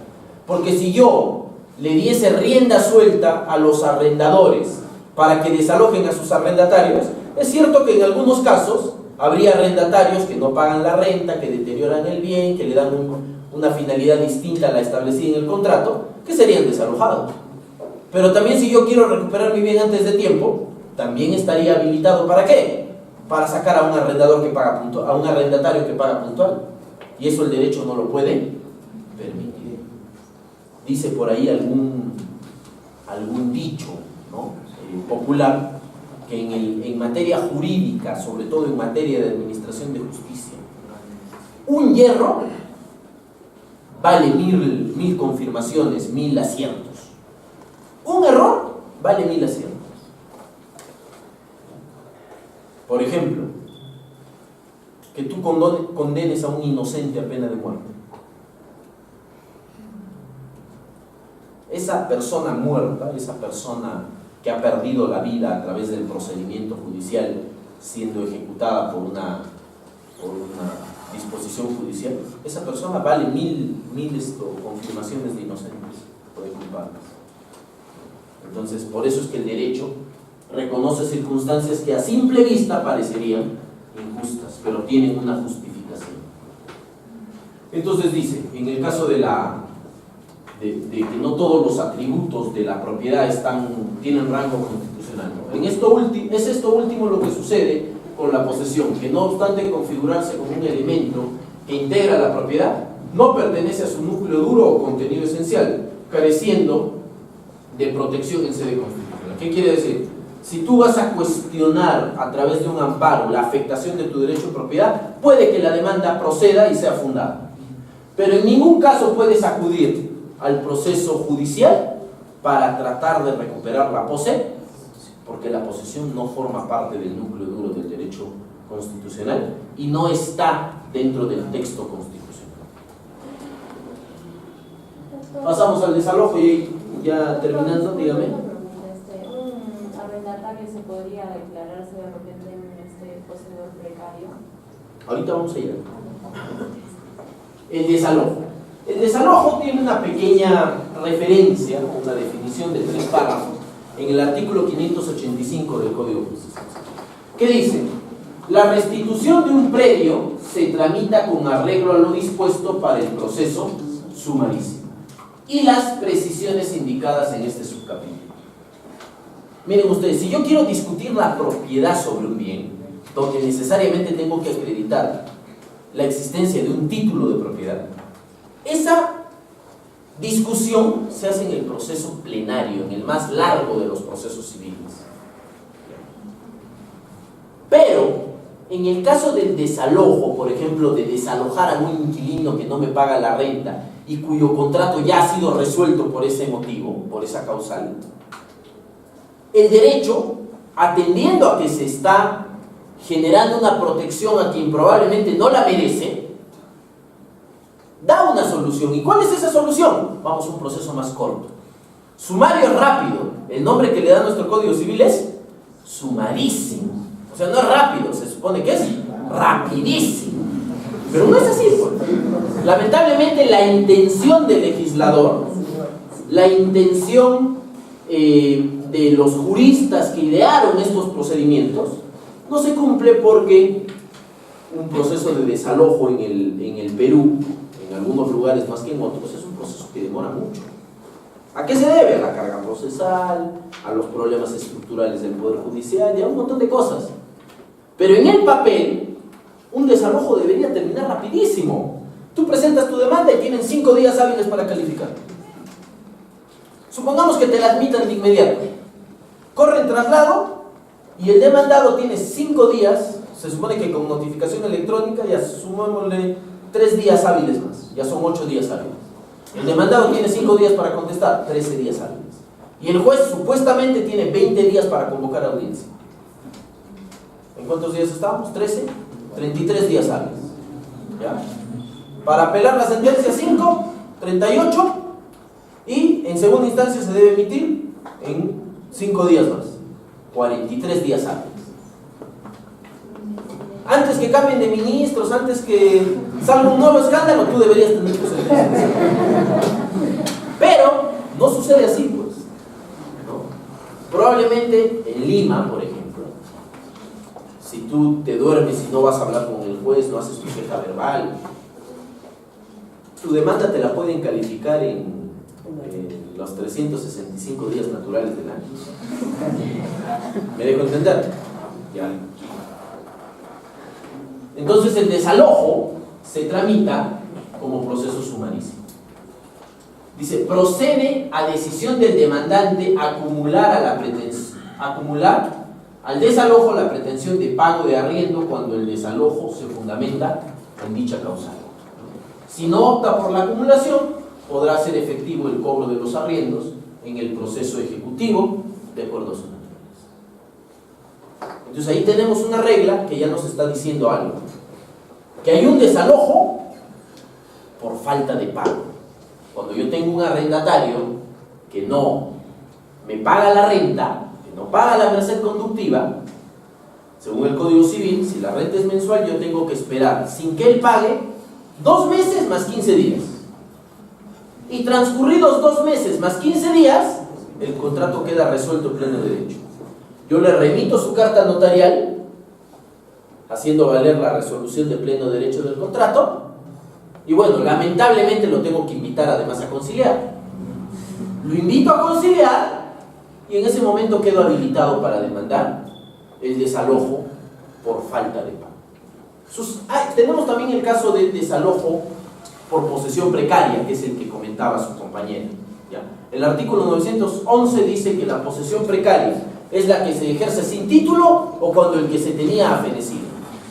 Speaker 1: Porque si yo le diese rienda suelta a los arrendadores para que desalojen a sus arrendatarios, es cierto que en algunos casos habría arrendatarios que no pagan la renta, que deterioran el bien, que le dan una finalidad distinta a la establecida en el contrato, que serían desalojados. Pero también si yo quiero recuperar mi bien antes de tiempo, también estaría habilitado ¿para qué? Para sacar a un arrendador que paga puntual, a un arrendatario que paga puntual. Y eso el derecho no lo puede permitir. Dice por ahí algún dicho, ¿no? Popular, que en materia jurídica, sobre todo en materia de administración de justicia, un hierro vale mil confirmaciones, 1000 aciertos. Un error vale 1000 aciertos. Por ejemplo, que tú condenes a un inocente a pena de muerte. Esa persona muerta, esa persona que ha perdido la vida a través del procedimiento judicial siendo ejecutada por una disposición judicial, esa persona vale mil confirmaciones de inocentes o de culpables. Entonces, por eso es que el derecho reconoce circunstancias que a simple vista parecerían injustas, pero tienen una justificación. Entonces dice, en el caso de que no todos los atributos de la propiedad tienen rango constitucional, ¿no? Es esto último lo que sucede con la posesión, que no obstante configurarse como un elemento que integra la propiedad, no pertenece a su núcleo duro o contenido esencial, careciendo de protección en sede constitucional. ¿Qué quiere decir? Si tú vas a cuestionar a través de un amparo la afectación de tu derecho de propiedad, puede que la demanda proceda y sea fundada, pero en ningún caso puedes acudir al proceso judicial para tratar de recuperar la posesión, porque la posesión no forma parte del núcleo duro del derecho constitucional y no está dentro del texto constitucional. Pasamos al desalojo y ya terminando, dígame.
Speaker 2: ¿Un arrendatario se podría declararse de repente en poseedor precario?
Speaker 1: Ahorita vamos a ir. El desalojo. El desalojo tiene una pequeña referencia, una definición de 3 párrafos en el artículo 585 del Código de Justicia. ¿Qué dice? La restitución de un predio se tramita con arreglo a lo dispuesto para el proceso sumarísimo y las precisiones indicadas en este subcapítulo. Miren ustedes, si yo quiero discutir la propiedad sobre un bien, donde necesariamente tengo que acreditar la existencia de un título de propiedad, esa discusión se hace en el proceso plenario, en el más largo de los procesos civiles. Pero, en el caso del desalojo, por ejemplo, de desalojar a un inquilino que no me paga la renta y cuyo contrato ya ha sido resuelto por ese motivo, por esa causal, el derecho, atendiendo a que se está generando una protección a quien probablemente no la merece, da una solución. ¿Y cuál es esa solución? Vamos a un proceso más corto. Sumario rápido. El nombre que le da nuestro Código Civil es sumarísimo. O sea, no es rápido, se supone que es rapidísimo. Pero no es así, pues. Lamentablemente la intención del legislador, la intención de los juristas que idearon estos procedimientos, no se cumple porque un proceso de desalojo en el Perú, en algunos lugares más que en otros, es un proceso que demora mucho. ¿A qué se debe? A la carga procesal, a los problemas estructurales del Poder Judicial y a un montón de cosas. Pero en el papel, un desalojo debería terminar rapidísimo. Tú presentas tu demanda y tienen 5 días hábiles para calificar. Supongamos que te la admitan de inmediato. Corre el traslado y el demandado tiene 5 días, se supone que con notificación electrónica, ya sumémosle 3 días hábiles más, ya son 8 días hábiles. El demandado tiene 5 días para contestar, 13 días hábiles. Y el juez supuestamente tiene 20 días para convocar audiencia. ¿En cuántos días estamos? 13, 33 días hábiles. ¿Ya? Para apelar la sentencia 5, 38, y en segunda instancia se debe emitir en 5 días más, 43 días hábiles. Antes que cambien de ministros, antes que salga un nuevo escándalo, tú deberías tener tu sentencia. Pero no sucede así, pues, ¿no? Probablemente en Lima, por ejemplo, si tú te duermes y no vas a hablar con el juez, no haces tu queja verbal, tu demanda te la pueden calificar en los 365 días naturales del año. ¿Me dejo entender? Ya. Entonces el desalojo se tramita como proceso sumarísimo. Dice, procede a decisión del demandante acumular al desalojo la pretensión de pago de arriendo cuando el desalojo se fundamenta en dicha causal. Si no opta por la acumulación, podrá ser efectivo el cobro de los arriendos en el proceso ejecutivo de acuerdo a su naturaleza. Entonces ahí tenemos una regla que ya nos está diciendo algo. Que hay un desalojo por falta de pago. Cuando yo tengo un arrendatario que no me paga la renta, que no paga la merced conductiva, según el Código Civil, si la renta es mensual, yo tengo que esperar sin que él pague 2 meses más 15 días. Y transcurridos 2 meses más 15 días, el contrato queda resuelto en pleno derecho. Yo le remito su carta notarial, haciendo valer la resolución de pleno derecho del contrato, y bueno, lamentablemente lo tengo que invitar además a conciliar. Lo invito a conciliar y en ese momento quedo habilitado para demandar el desalojo por falta de pago. Tenemos también el caso del desalojo por posesión precaria, que es el que comentaba su compañera. ¿Ya? El artículo 911 dice que la posesión precaria es la que se ejerce sin título o cuando el que se tenía ha fenecido.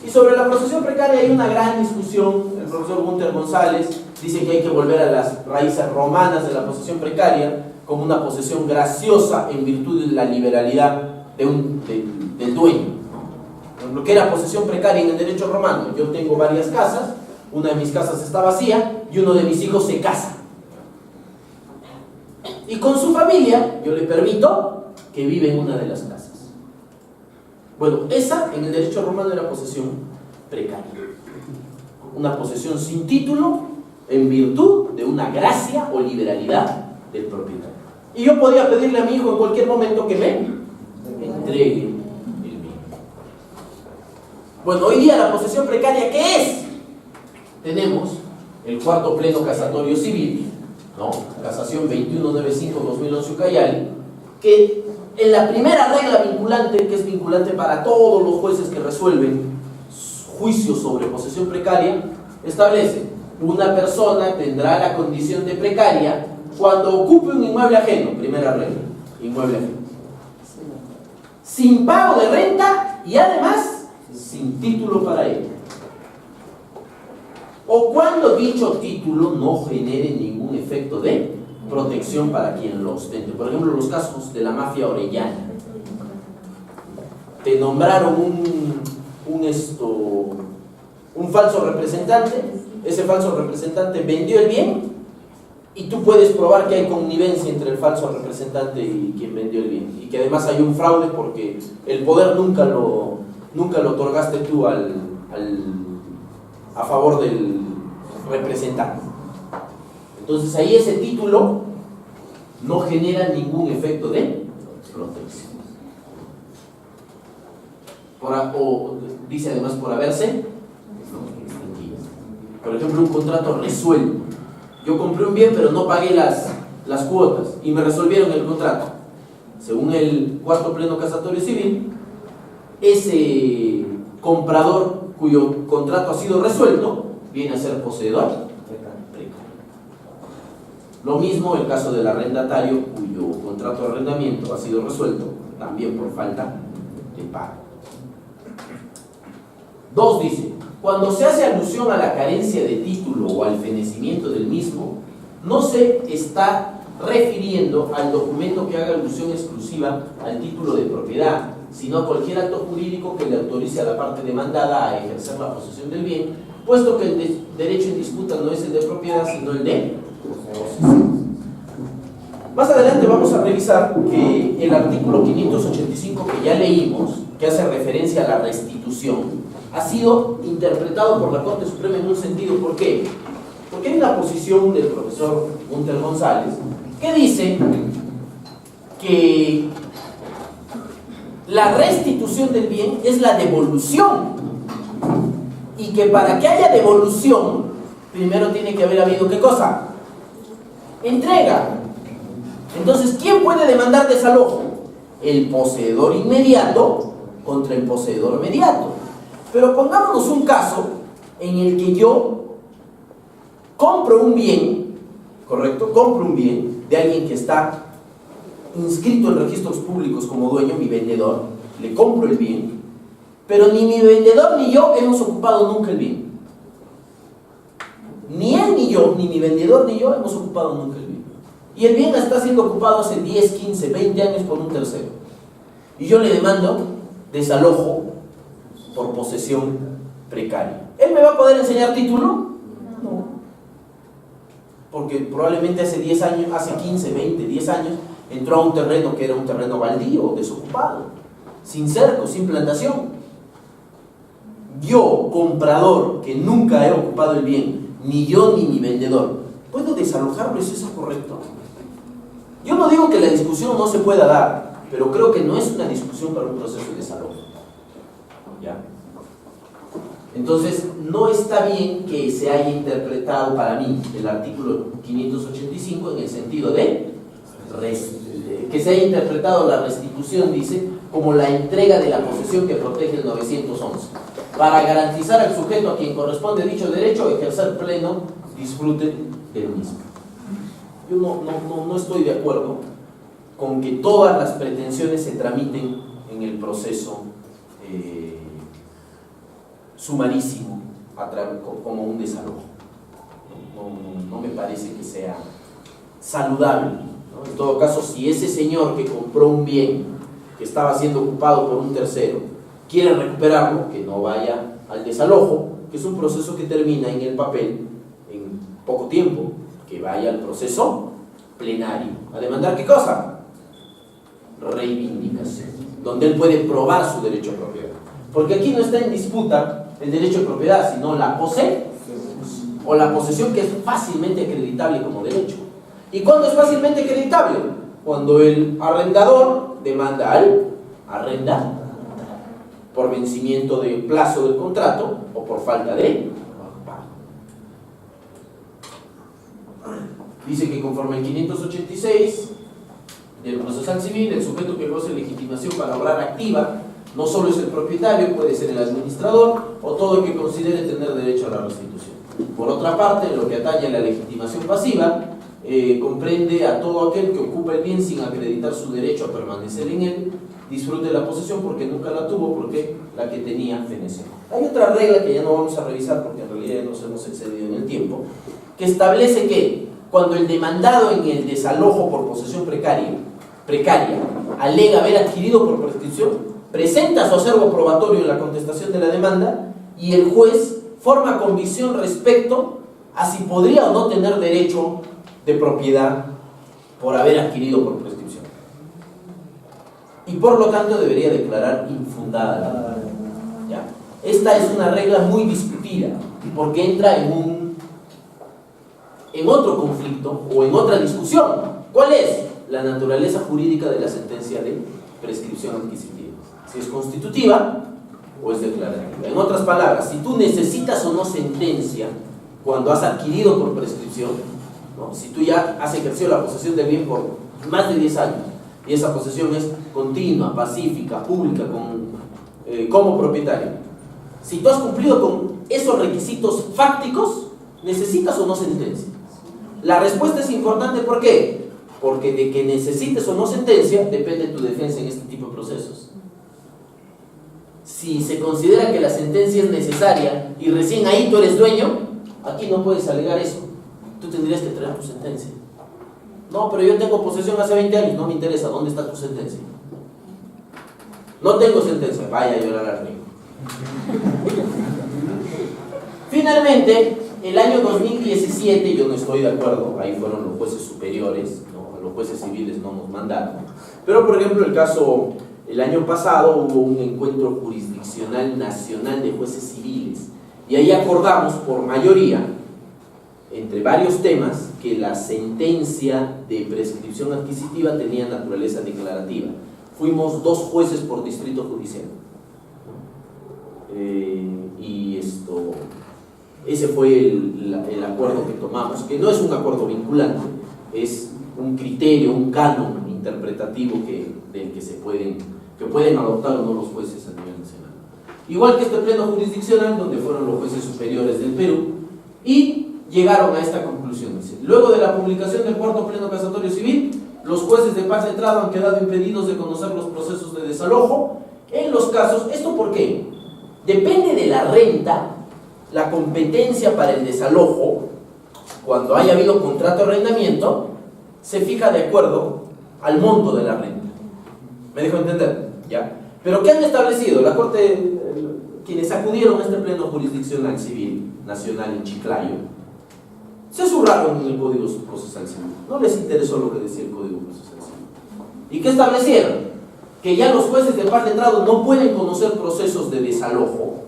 Speaker 1: Y sobre la posesión precaria hay una gran discusión. El profesor Gunter González dice que hay que volver a las raíces romanas de la posesión precaria como una posesión graciosa en virtud de la liberalidad del dueño. Lo que era posesión precaria en el derecho romano: yo tengo varias casas, una de mis casas está vacía y uno de mis hijos se casa. Y con su familia yo le permito que vive en una de las casas. Bueno, esa en el derecho romano era posesión precaria. Una posesión sin título en virtud de una gracia o liberalidad del propietario. Y yo podía pedirle a mi hijo en cualquier momento que me entregue el bien. Bueno, hoy día la posesión precaria, ¿qué es? Tenemos el cuarto pleno casatorio civil, ¿no? Casación 2195-2011 Ucayali, que en la primera regla vinculante, que es vinculante para todos los jueces que resuelven juicios sobre posesión precaria, establece: una persona tendrá la condición de precaria cuando ocupe un inmueble ajeno. Primera regla, inmueble ajeno, sin pago de renta y además sin título para ello, o cuando dicho título no genere ningún efecto de protección para quien lo ostente. Por ejemplo, los casos de la mafia orellana. Te nombraron un falso representante, ese falso representante vendió el bien y tú puedes probar que hay connivencia entre el falso representante y quien vendió el bien, y que además hay un fraude porque el poder nunca lo otorgaste tú a favor del representante. Entonces ahí ese título no genera ningún efecto de protección. Dice además por haberse extinguido. Por ejemplo, un contrato resuelto. Yo compré un bien pero no pagué las cuotas y me resolvieron el contrato. Según el cuarto pleno casatorio civil, ese comprador cuyo contrato ha sido resuelto viene a ser poseedor Lo mismo el caso del arrendatario cuyo contrato de arrendamiento ha sido resuelto también por falta de pago. 2 dice, cuando se hace alusión a la carencia de título o al fenecimiento del mismo, no se está refiriendo al documento que haga alusión exclusiva al título de propiedad, sino a cualquier acto jurídico que le autorice a la parte demandada a ejercer la posesión del bien, puesto que el derecho en disputa no es el de propiedad, sino el de posesión. Más adelante vamos a revisar que el artículo 585 que ya leímos, que hace referencia a la restitución, ha sido interpretado por la Corte Suprema en un sentido. ¿Por qué? Porque hay una posición del profesor Gunter González que dice que la restitución del bien es la devolución, y que para que haya devolución primero tiene que haber habido ¿qué cosa? Entrega. Entonces, ¿quién puede demandar desalojo? El poseedor inmediato contra el poseedor mediato. Pero pongámonos un caso en el que yo compro un bien, ¿correcto? Compro un bien de alguien que está inscrito en registros públicos como dueño, mi vendedor, le compro el bien, pero ni mi vendedor ni yo hemos ocupado nunca el bien. Ni él ni yo, ni mi vendedor ni yo hemos ocupado nunca el bien. Y el bien está siendo ocupado hace 10, 15, 20 años por un tercero. Y yo le demando desalojo por posesión precaria. ¿Él me va a poder enseñar título? No. Porque probablemente hace 10 años, hace 15, 20, 10 años, entró a un terreno que era un terreno baldío, desocupado, sin cerco, sin plantación. Yo, comprador, que nunca he ocupado el bien, ni yo ni mi vendedor, ¿puedo desalojarlo? ¿Es eso correcto? Yo no digo que la discusión no se pueda dar, pero creo que no es una discusión para un proceso de desalojo. ¿Ya? Entonces, no está bien que se haya interpretado para mí el artículo 585 en el sentido de que se haya interpretado la restitución, dice, como la entrega de la posesión que protege el 911, para garantizar al sujeto a quien corresponde dicho derecho ejercer pleno disfrute del mismo. Yo no estoy de acuerdo con que todas las pretensiones se tramiten en el proceso sumarísimo como un desalojo. No me parece que sea saludable, ¿no? En todo caso, si ese señor que compró un bien que estaba siendo ocupado por un tercero quiere recuperarlo, que no vaya al desalojo, que es un proceso que termina en el papel en poco tiempo, que vaya al proceso plenario. ¿A demandar qué cosa? Reivindicación, donde él puede probar su derecho a propiedad. Porque aquí no está en disputa el derecho de propiedad, sino la posesión o la posesión, que es fácilmente acreditable como derecho. ¿Y cuándo es fácilmente acreditable? Cuando el arrendador demanda al arrendatario por vencimiento de plazo del contrato o por falta de pago. Dice que conforme el 586 del procesal civil, el sujeto que goce legitimación para obrar activa no solo es el propietario, puede ser el administrador o todo el que considere tener derecho a la restitución. Por otra parte, en lo que atañe a la legitimación pasiva, comprende a todo aquel que ocupa el bien sin acreditar su derecho a permanecer en él, disfrute de la posesión porque nunca la tuvo, porque la que tenía feneció. Hay otra regla que ya no vamos a revisar porque en realidad ya nos hemos excedido en el tiempo, que establece que cuando el demandado en el desalojo por posesión precaria alega haber adquirido por prescripción, presenta su acervo probatorio en la contestación de la demanda y el juez forma convicción respecto a si podría o no tener derecho de propiedad por haber adquirido por prescripción. Y por lo tanto debería declarar infundada la demanda. ¿Ya? Esta es una regla muy discutida porque entra en otro conflicto o en otra discusión. ¿Cuál es? La naturaleza jurídica de la sentencia de prescripción adquisitiva. Si es constitutiva o es declarativa. En otras palabras, si tú necesitas o no sentencia cuando has adquirido por prescripción, ¿no? Si tú ya has ejercido la posesión del bien por más de 10 años y esa posesión es continua, pacífica, pública, como propietario, si tú has cumplido con esos requisitos fácticos, ¿necesitas o no sentencia? La respuesta es importante, ¿por qué? Porque de que necesites o no sentencia depende tu defensa en este tipo de procesos. Si se considera que la sentencia es necesaria y recién ahí tú eres dueño, aquí no puedes alegar eso. Tú tendrías que traer tu sentencia. No, pero yo tengo posesión hace 20 años, no me interesa, ¿dónde está tu sentencia? No tengo sentencia, vaya a llorar al río. Finalmente, el año 2017, yo no estoy de acuerdo, ahí fueron los jueces superiores, ¿no? Los jueces civiles no nos mandaron. Pero por ejemplo, el año pasado hubo un encuentro jurisdiccional nacional de jueces civiles y ahí acordamos por mayoría, entre varios temas, que la sentencia de prescripción adquisitiva tenía naturaleza declarativa. Fuimos 2 jueces por distrito judicial. Ese fue el acuerdo que tomamos, que no es un acuerdo vinculante, es un criterio, un canon interpretativo que pueden adoptar o no los jueces a nivel nacional. Igual que este pleno jurisdiccional, donde fueron los jueces superiores del Perú, y llegaron a esta conclusión. Luego de la publicación del cuarto pleno casatorio civil, los jueces de paz letrado han quedado impedidos de conocer los procesos de desalojo en los casos. ¿Esto por qué? Depende de la renta, la competencia para el desalojo, cuando haya habido contrato de arrendamiento, se fija de acuerdo al monto de la renta. ¿Me dejo entender? ¿Ya? Pero ¿qué han establecido? La Corte, quienes acudieron a este pleno jurisdiccional civil nacional en Chiclayo, se zurraron en el Código Procesal Civil. No les interesó lo que decía el Código Procesal Civil. ¿Y qué establecieron? Que ya los jueces de paz letrado no pueden conocer procesos de desalojo,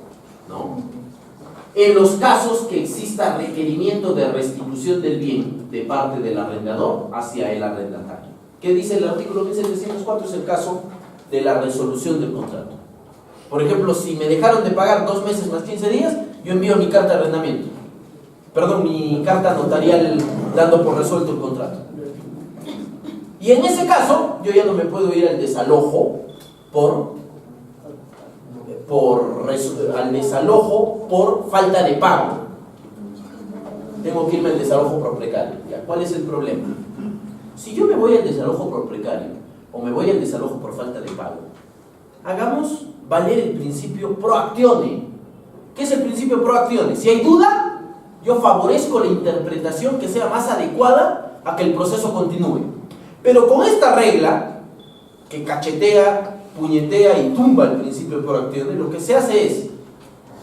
Speaker 1: ¿no?, en los casos que exista requerimiento de restitución del bien de parte del arrendador hacia el arrendatario. ¿Qué dice el artículo 1704? Es el caso de la resolución del contrato. Por ejemplo, si me dejaron de pagar 2 meses más 15 días, yo envío mi carta de arrendamiento. Perdón, mi carta notarial dando por resuelto el contrato. Y en ese caso, yo ya no me puedo ir al desalojo por falta de pago. Tengo que irme al desalojo por precario. ¿Ya? ¿Cuál es el problema? Si yo me voy al desalojo por precario o me voy al desalojo por falta de pago, hagamos valer el principio pro actione. ¿Qué es el principio pro actione? Si hay duda, yo favorezco la interpretación que sea más adecuada a que el proceso continúe. Pero con esta regla, que cachetea, puñetea y tumba el principio pro actione, lo que se hace es,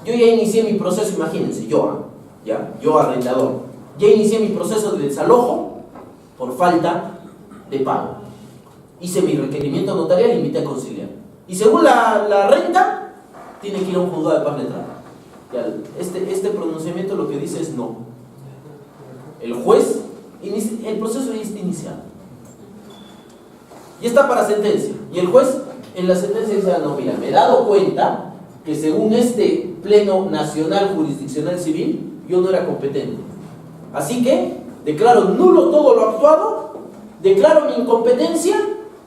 Speaker 1: yo ya inicié mi proceso, imagínense, yo arrendador, ya inicié mi proceso de desalojo por falta de pago. Hice mi requerimiento notarial y invité a conciliar. Y según la renta, tiene que ir a un juzgado de paz letrado. Este pronunciamiento lo que dice es no. El juez, el proceso ya está iniciado. Y está para sentencia. Y el juez en la sentencia dice, no, mira, me he dado cuenta que según este pleno nacional jurisdiccional civil, yo no era competente. Así que declaro nulo todo lo actuado, declaro mi incompetencia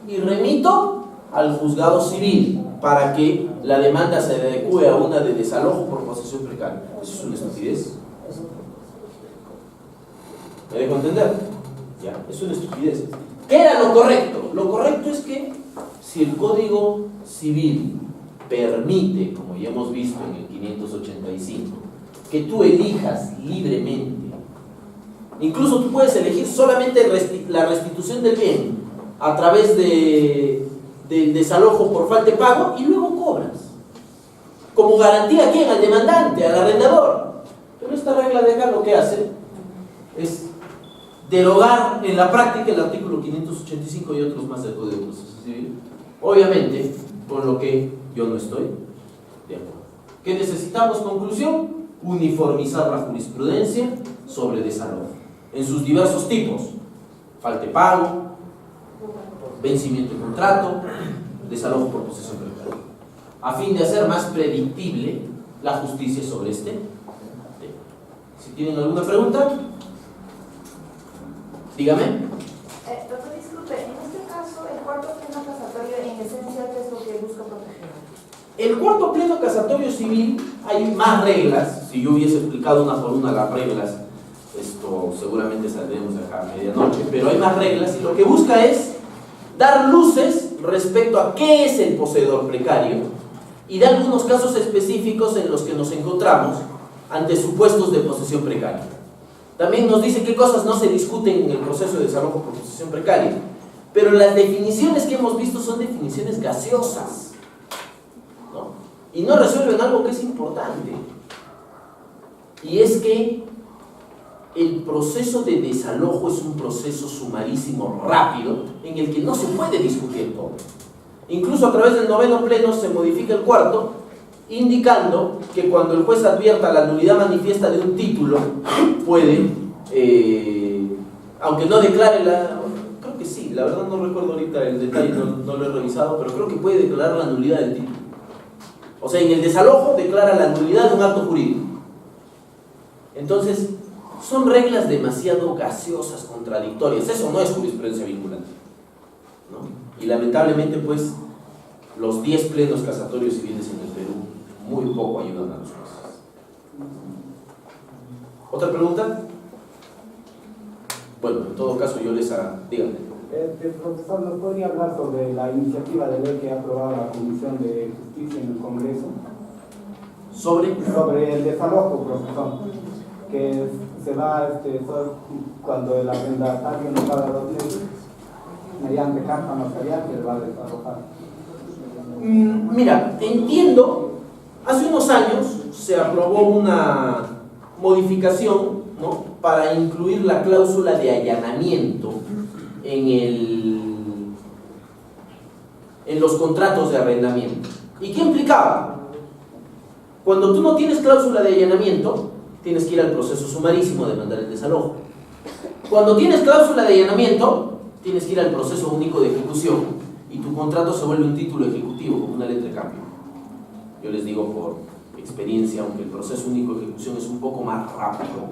Speaker 1: y remito al juzgado civil para que la demanda se adecue a una de desalojo por posesión precaria. Eso es una estupidez. ¿Me dejo entender? Ya, es una estupidez. ¿Qué era lo correcto? Lo correcto es que si el Código Civil permite, como ya hemos visto en el 585, que tú elijas libremente, incluso tú puedes elegir solamente la restitución del bien a través del desalojo por falta de pago y luego cobras. Como garantía, ¿a quién? Al demandante, al arrendador. Pero esta regla de acá lo que hace es derogar en la práctica el artículo 585 y otros más del Código de Proceso Civil, obviamente con lo que yo no estoy de acuerdo. ¿Qué necesitamos? Conclusión: uniformizar la jurisprudencia sobre desalojo en sus diversos tipos: falta de pago, vencimiento de contrato, desalojo por posesión precaria, a fin de hacer más predictible la justicia sobre este tema. Si tienen alguna pregunta, dígame.
Speaker 3: Doctor, disculpe, en este caso, el cuarto pleno casatorio, en esencia, ¿qué es lo que busca proteger?
Speaker 1: El cuarto pleno casatorio civil, hay más reglas. Si yo hubiese explicado una por una las reglas, Esto seguramente saldremos acá a medianoche, pero hay más reglas y lo que busca es dar luces respecto a qué es el poseedor precario y de algunos casos específicos en los que nos encontramos ante supuestos de posesión precaria. También nos dice qué cosas no se discuten en el proceso de desalojo por posesión precaria, pero las definiciones que hemos visto son definiciones gaseosas, ¿no? Y no resuelven algo que es importante, y es que el proceso de desalojo es un proceso sumarísimo, rápido, en el que no se puede discutir todo. Incluso a través del 9º pleno se modifica el 4º, indicando que cuando el juez advierta la nulidad manifiesta de un título, puede, aunque no declare creo que sí, la verdad no recuerdo ahorita el detalle, no lo he revisado, pero creo que puede declarar la nulidad del título. O sea, en el desalojo declara la nulidad de un acto jurídico. Entonces, son reglas demasiado gaseosas, contradictorias. Eso no es jurisprudencia vinculante, ¿no? Y lamentablemente, pues, los 10 plenos casatorios civiles en el Perú muy poco ayudan a los jueces. ¿Otra pregunta? Bueno, en todo caso yo les hará. Díganme.
Speaker 4: Profesor, ¿nos podría hablar sobre la iniciativa de ley que ha aprobado la Comisión de Justicia en el Congreso? Sobre el desalojo, profesor, que se va cuando el arrendatario no paga 2 meses, mediante carta notarial que le va a desalojar.
Speaker 1: Mira, entiendo, hace unos años se aprobó una modificación, ¿no?, para incluir la cláusula de allanamiento en los contratos de arrendamiento. ¿Y qué implicaba? Cuando tú no tienes cláusula de allanamiento, tienes que ir al proceso sumarísimo de mandar el desalojo. Cuando tienes cláusula de allanamiento, tienes que ir al proceso único de ejecución y tu contrato se vuelve un título ejecutivo con una letra de cambio. Yo les digo por experiencia, aunque el proceso único de ejecución es un poco más rápido,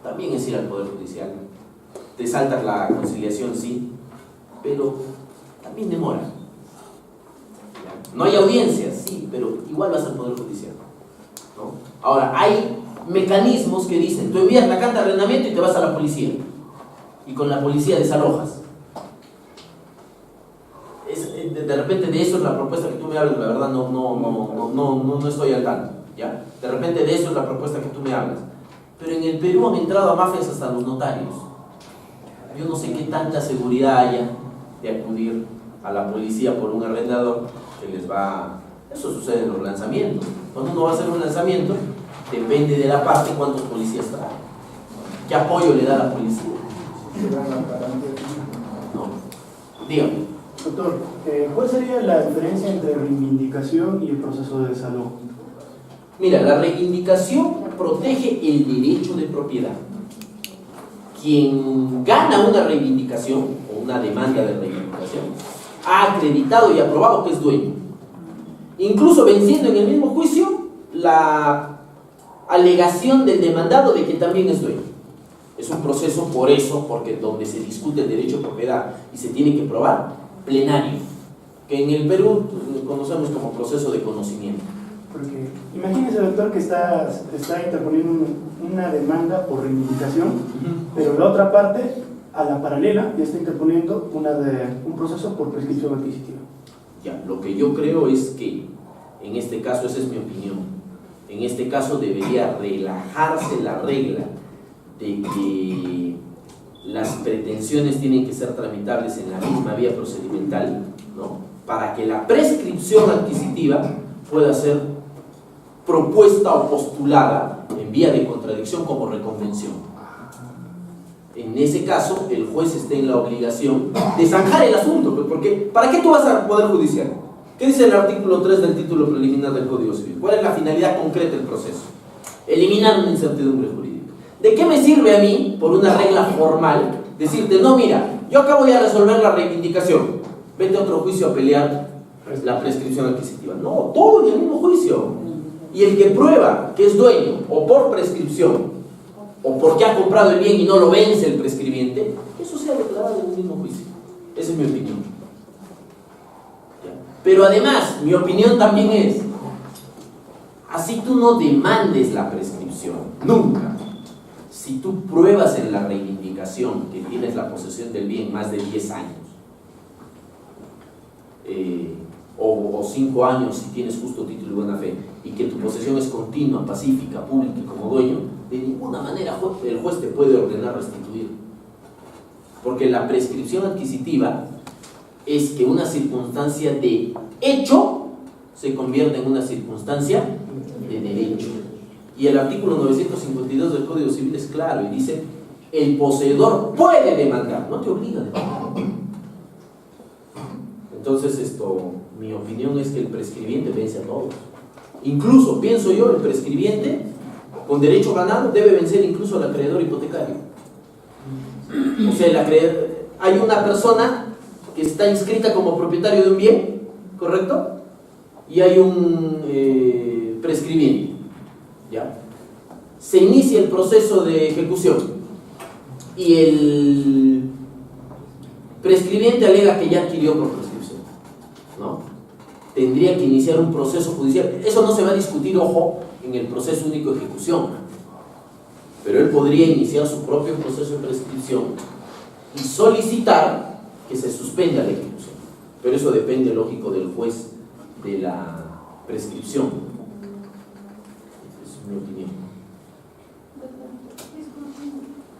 Speaker 1: también es ir al Poder Judicial. Te saltas la conciliación, sí, pero también demora. No hay audiencias, sí, pero igual vas al Poder Judicial, ¿no? Ahora, hay mecanismos que dicen, tú envías la carta de arrendamiento y te vas a la policía, y con la policía desalojas. De repente de eso es la propuesta que tú me hablas, la verdad no estoy al tanto, ¿ya? De repente de eso es la propuesta que tú me hablas. Pero en el Perú han entrado a mafias hasta los notarios. Yo no sé qué tanta seguridad haya de acudir a la policía por un arrendador que les va... Eso sucede en los lanzamientos. Cuando uno va a hacer un lanzamiento, depende de la parte cuántos policías trae. ¿Qué apoyo le da la policía? No. Dígame.
Speaker 5: Doctor, ¿cuál sería la diferencia entre reivindicación y el proceso de desalojo?
Speaker 1: Mira, la reivindicación protege el derecho de propiedad. Quien gana una reivindicación o una demanda de reivindicación ha acreditado y aprobado que es dueño, incluso venciendo en el mismo juicio la alegación del demandado de que también es dueño. Es un proceso por eso, porque donde se discute el derecho de propiedad y se tiene que probar, plenario, que en el Perú conocemos como proceso de conocimiento.
Speaker 5: Porque imagínese, doctor, que está interponiendo una demanda por reivindicación, pero la otra parte, a la paralela, ya está interponiendo un proceso por prescripción adquisitiva.
Speaker 1: Ya, lo que yo creo es que, en este caso, esa es mi opinión, en este caso debería relajarse la regla de que las pretensiones tienen que ser tramitables en la misma vía procedimental, ¿no?, para que la prescripción adquisitiva pueda ser propuesta o postulada en vía de contradicción como reconvención. En ese caso, el juez está en la obligación de zanjar el asunto, porque ¿para qué tú vas al Poder Judicial? ¿Qué dice el artículo 3 del título preliminar del Código Civil? ¿Cuál es la finalidad concreta del proceso? Eliminar una incertidumbre jurídica. ¿De qué me sirve a mí, por una regla formal, decirte, no, mira, yo acá voy a resolver la reivindicación, vete a otro juicio a pelear la prescripción adquisitiva? No, todo en el mismo juicio. Y el que prueba que es dueño, o por prescripción, o porque ha comprado el bien y no lo vence el prescribiente, eso sea declarado en el mismo juicio. Esa es mi opinión. ¿Ya? Pero además, mi opinión también es, así tú no demandes la prescripción, nunca. si tú pruebas en la reivindicación que tienes la posesión del bien más de 10 años, o 5 años si tienes justo título y buena fe, y que tu posesión es continua, pacífica, pública y como dueño, de ninguna manera el juez te puede ordenar restituir. Porque la prescripción adquisitiva es que una circunstancia de hecho se convierte en una circunstancia de derecho. Y el artículo 952 del Código Civil es claro y dice: el poseedor puede demandar, no te obliga a demandar. Entonces mi opinión es que el prescribiente vence a todos. Incluso, pienso yo, el prescribiente con derecho ganado debe vencer incluso al acreedor hipotecario. O sea, hay una persona que está inscrita como propietario de un bien, ¿correcto? Y hay un prescribiente, ¿ya? Se inicia el proceso de ejecución y el prescribiente alega que ya adquirió por prescripción, ¿no? Tendría que iniciar un proceso judicial. Eso no se va a discutir, ojo, en el proceso único de ejecución, pero él podría iniciar su propio proceso de prescripción y solicitar que se suspenda la ejecución. Pero eso depende, lógico, del juez de la prescripción. Es mi opinión.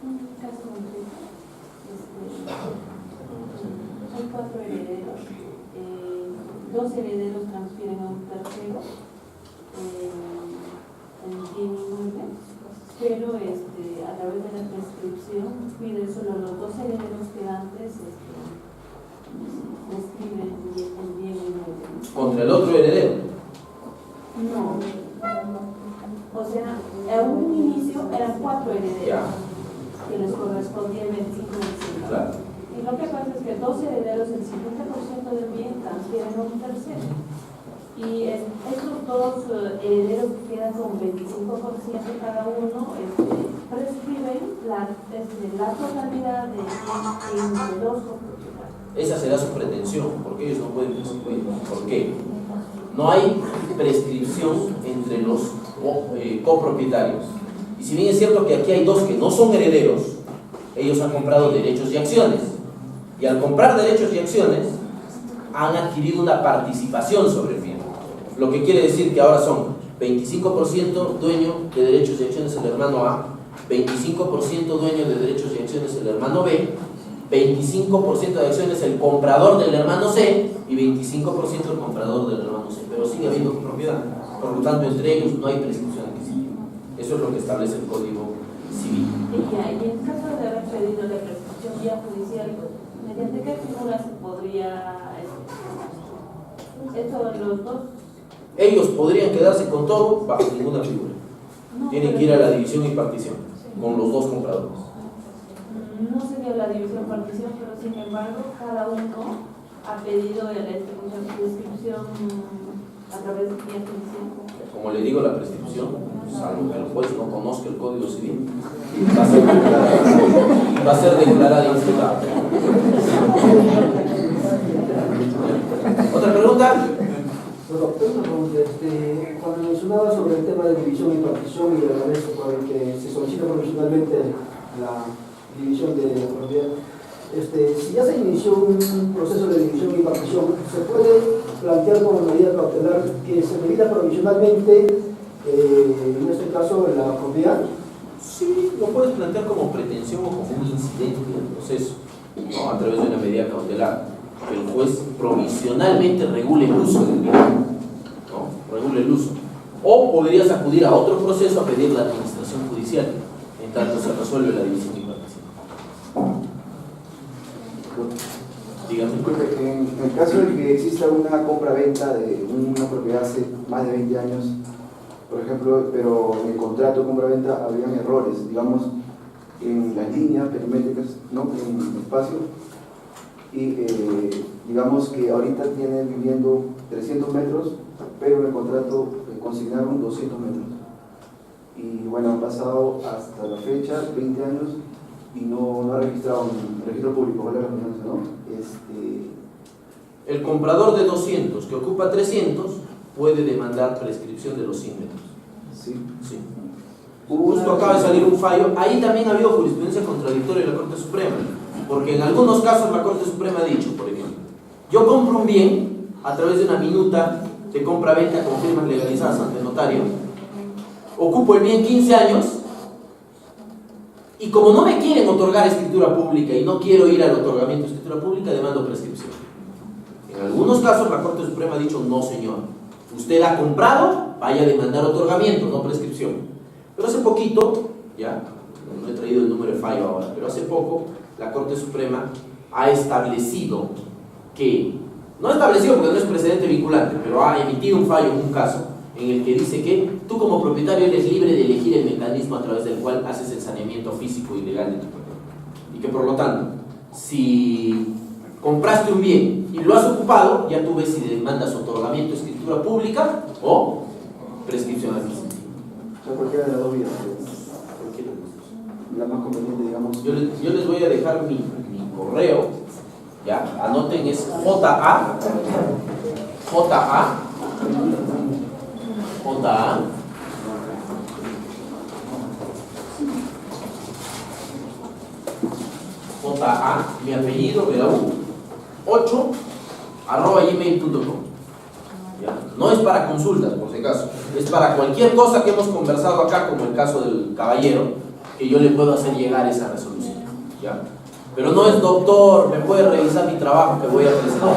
Speaker 2: Un caso concreto. Hay 4 herederos. 2 herederos transfieren a un tercero el bien inmueble, pero a través de la prescripción piden solo los 2 herederos quedantes prescriben el bien inmueble.
Speaker 1: ¿Contra el otro heredero?
Speaker 2: No. O sea, en un inicio eran 4 herederos,
Speaker 1: Ya.
Speaker 2: que les correspondía el 25%.
Speaker 1: Claro.
Speaker 2: Y lo que pasa es que 2 herederos, el 50% del bien, transfieren a un tercero. Y estos 2 herederos que quedan con 25% cada uno, prescriben la totalidad del bien de los copropietarios.
Speaker 1: Esa será su pretensión, porque ellos no pueden prescribir. ¿Por qué? No hay prescripción entre los copropietarios. Y si bien es cierto que aquí hay 2 que no son herederos, ellos han comprado derechos y acciones. Y al comprar derechos y acciones, han adquirido una participación sobre el bien. Lo que quiere decir que ahora son 25% dueño de derechos y acciones el hermano A, 25% dueño de derechos y acciones el hermano B, 25% de acciones el comprador del hermano C y 25% el comprador del hermano C. Pero sigue habiendo propiedad. Por lo tanto, entre ellos no hay prescripción adquisitiva. Eso es lo que establece el Código Civil.
Speaker 2: Y en caso de haber pedido la prescripción vía judicial, ¿mediante qué figura se podría esto los 2?
Speaker 1: Ellos podrían quedarse con todo bajo ninguna figura.
Speaker 2: No,
Speaker 1: Tienen que ir a la división y partición con los 2 compradores.
Speaker 2: No sería la división partición, pero sin embargo, cada uno ha pedido la prescripción a través de vía judicial.
Speaker 1: Como le digo, la prescripción, salvo que el juez no conozca el Código Civil, va a ser declarada infundada. ¿Otra pregunta?
Speaker 6: Bueno, tengo una pregunta. Cuando mencionaba sobre el tema de división y partición y el anexo por el que se solicita provisionalmente la división de la propiedad, si ya se inició un proceso de división y partición, ¿se puede plantear como medida cautelar que se divida provisionalmente, en este caso, la propiedad?
Speaker 1: Sí, lo puedes plantear como pretensión o como un incidente del proceso, ¿no? A través de una medida cautelar, que el juez provisionalmente regule el uso del bien, ¿no? Regule el uso. O podrías acudir a otro proceso a pedir la administración judicial, en tanto se resuelve la división y partición. Dígame.
Speaker 7: Disculpe, en el caso de que exista una compra-venta de una propiedad hace más de 20 años, por ejemplo, pero en el contrato de compra-venta habrían errores, digamos, en las líneas perimétricas, ¿no? En el espacio, y digamos que ahorita tiene viviendo 300 metros, pero en el contrato consignaron 200 metros. Y bueno, han pasado hasta la fecha 20 años y no ha registrado en el registro público, ¿vale la redundancia, no?
Speaker 1: El comprador de 200 que ocupa 300 puede demandar prescripción de los 100 metros.
Speaker 7: Sí.
Speaker 1: Sí. Justo acaba de salir un fallo. Ahí también ha habido jurisprudencia contradictoria de la Corte Suprema, porque en algunos casos la Corte Suprema ha dicho, por ejemplo, yo compro un bien a través de una minuta de compra-venta con firmas legalizadas ante notario, ocupo el bien 15 años, y como no me quieren otorgar escritura pública y no quiero ir al otorgamiento de escritura pública, demando prescripción. En algunos casos la Corte Suprema ha dicho, no señor, usted ha comprado, vaya a demandar otorgamiento, no prescripción. Pero hace poquito, ya, no he traído el número de fallo ahora, pero hace poco la Corte Suprema ha establecido que, no ha establecido porque no es precedente vinculante, pero ha emitido un fallo en un caso en el que dice que tú como propietario eres libre de elegir el mecanismo a través del cual haces el saneamiento físico y legal de tu propiedad. Y que por lo tanto, si compraste un bien y lo has ocupado, ya tú ves si demandas otorgamiento de escritura pública o prescripción adquisitiva.
Speaker 7: O sea, cualquiera de las dos vías. La más conveniente, digamos.
Speaker 1: Yo les voy a dejar mi correo, ya, anoten, es JA mi apellido, Beraú, 8@gmail.com. No es para consultas, por si acaso, es para cualquier cosa que hemos conversado acá, como el caso del caballero, que yo le puedo hacer llegar esa resolución, ¿ya? Pero no es doctor, me puede revisar mi trabajo que voy a presentar.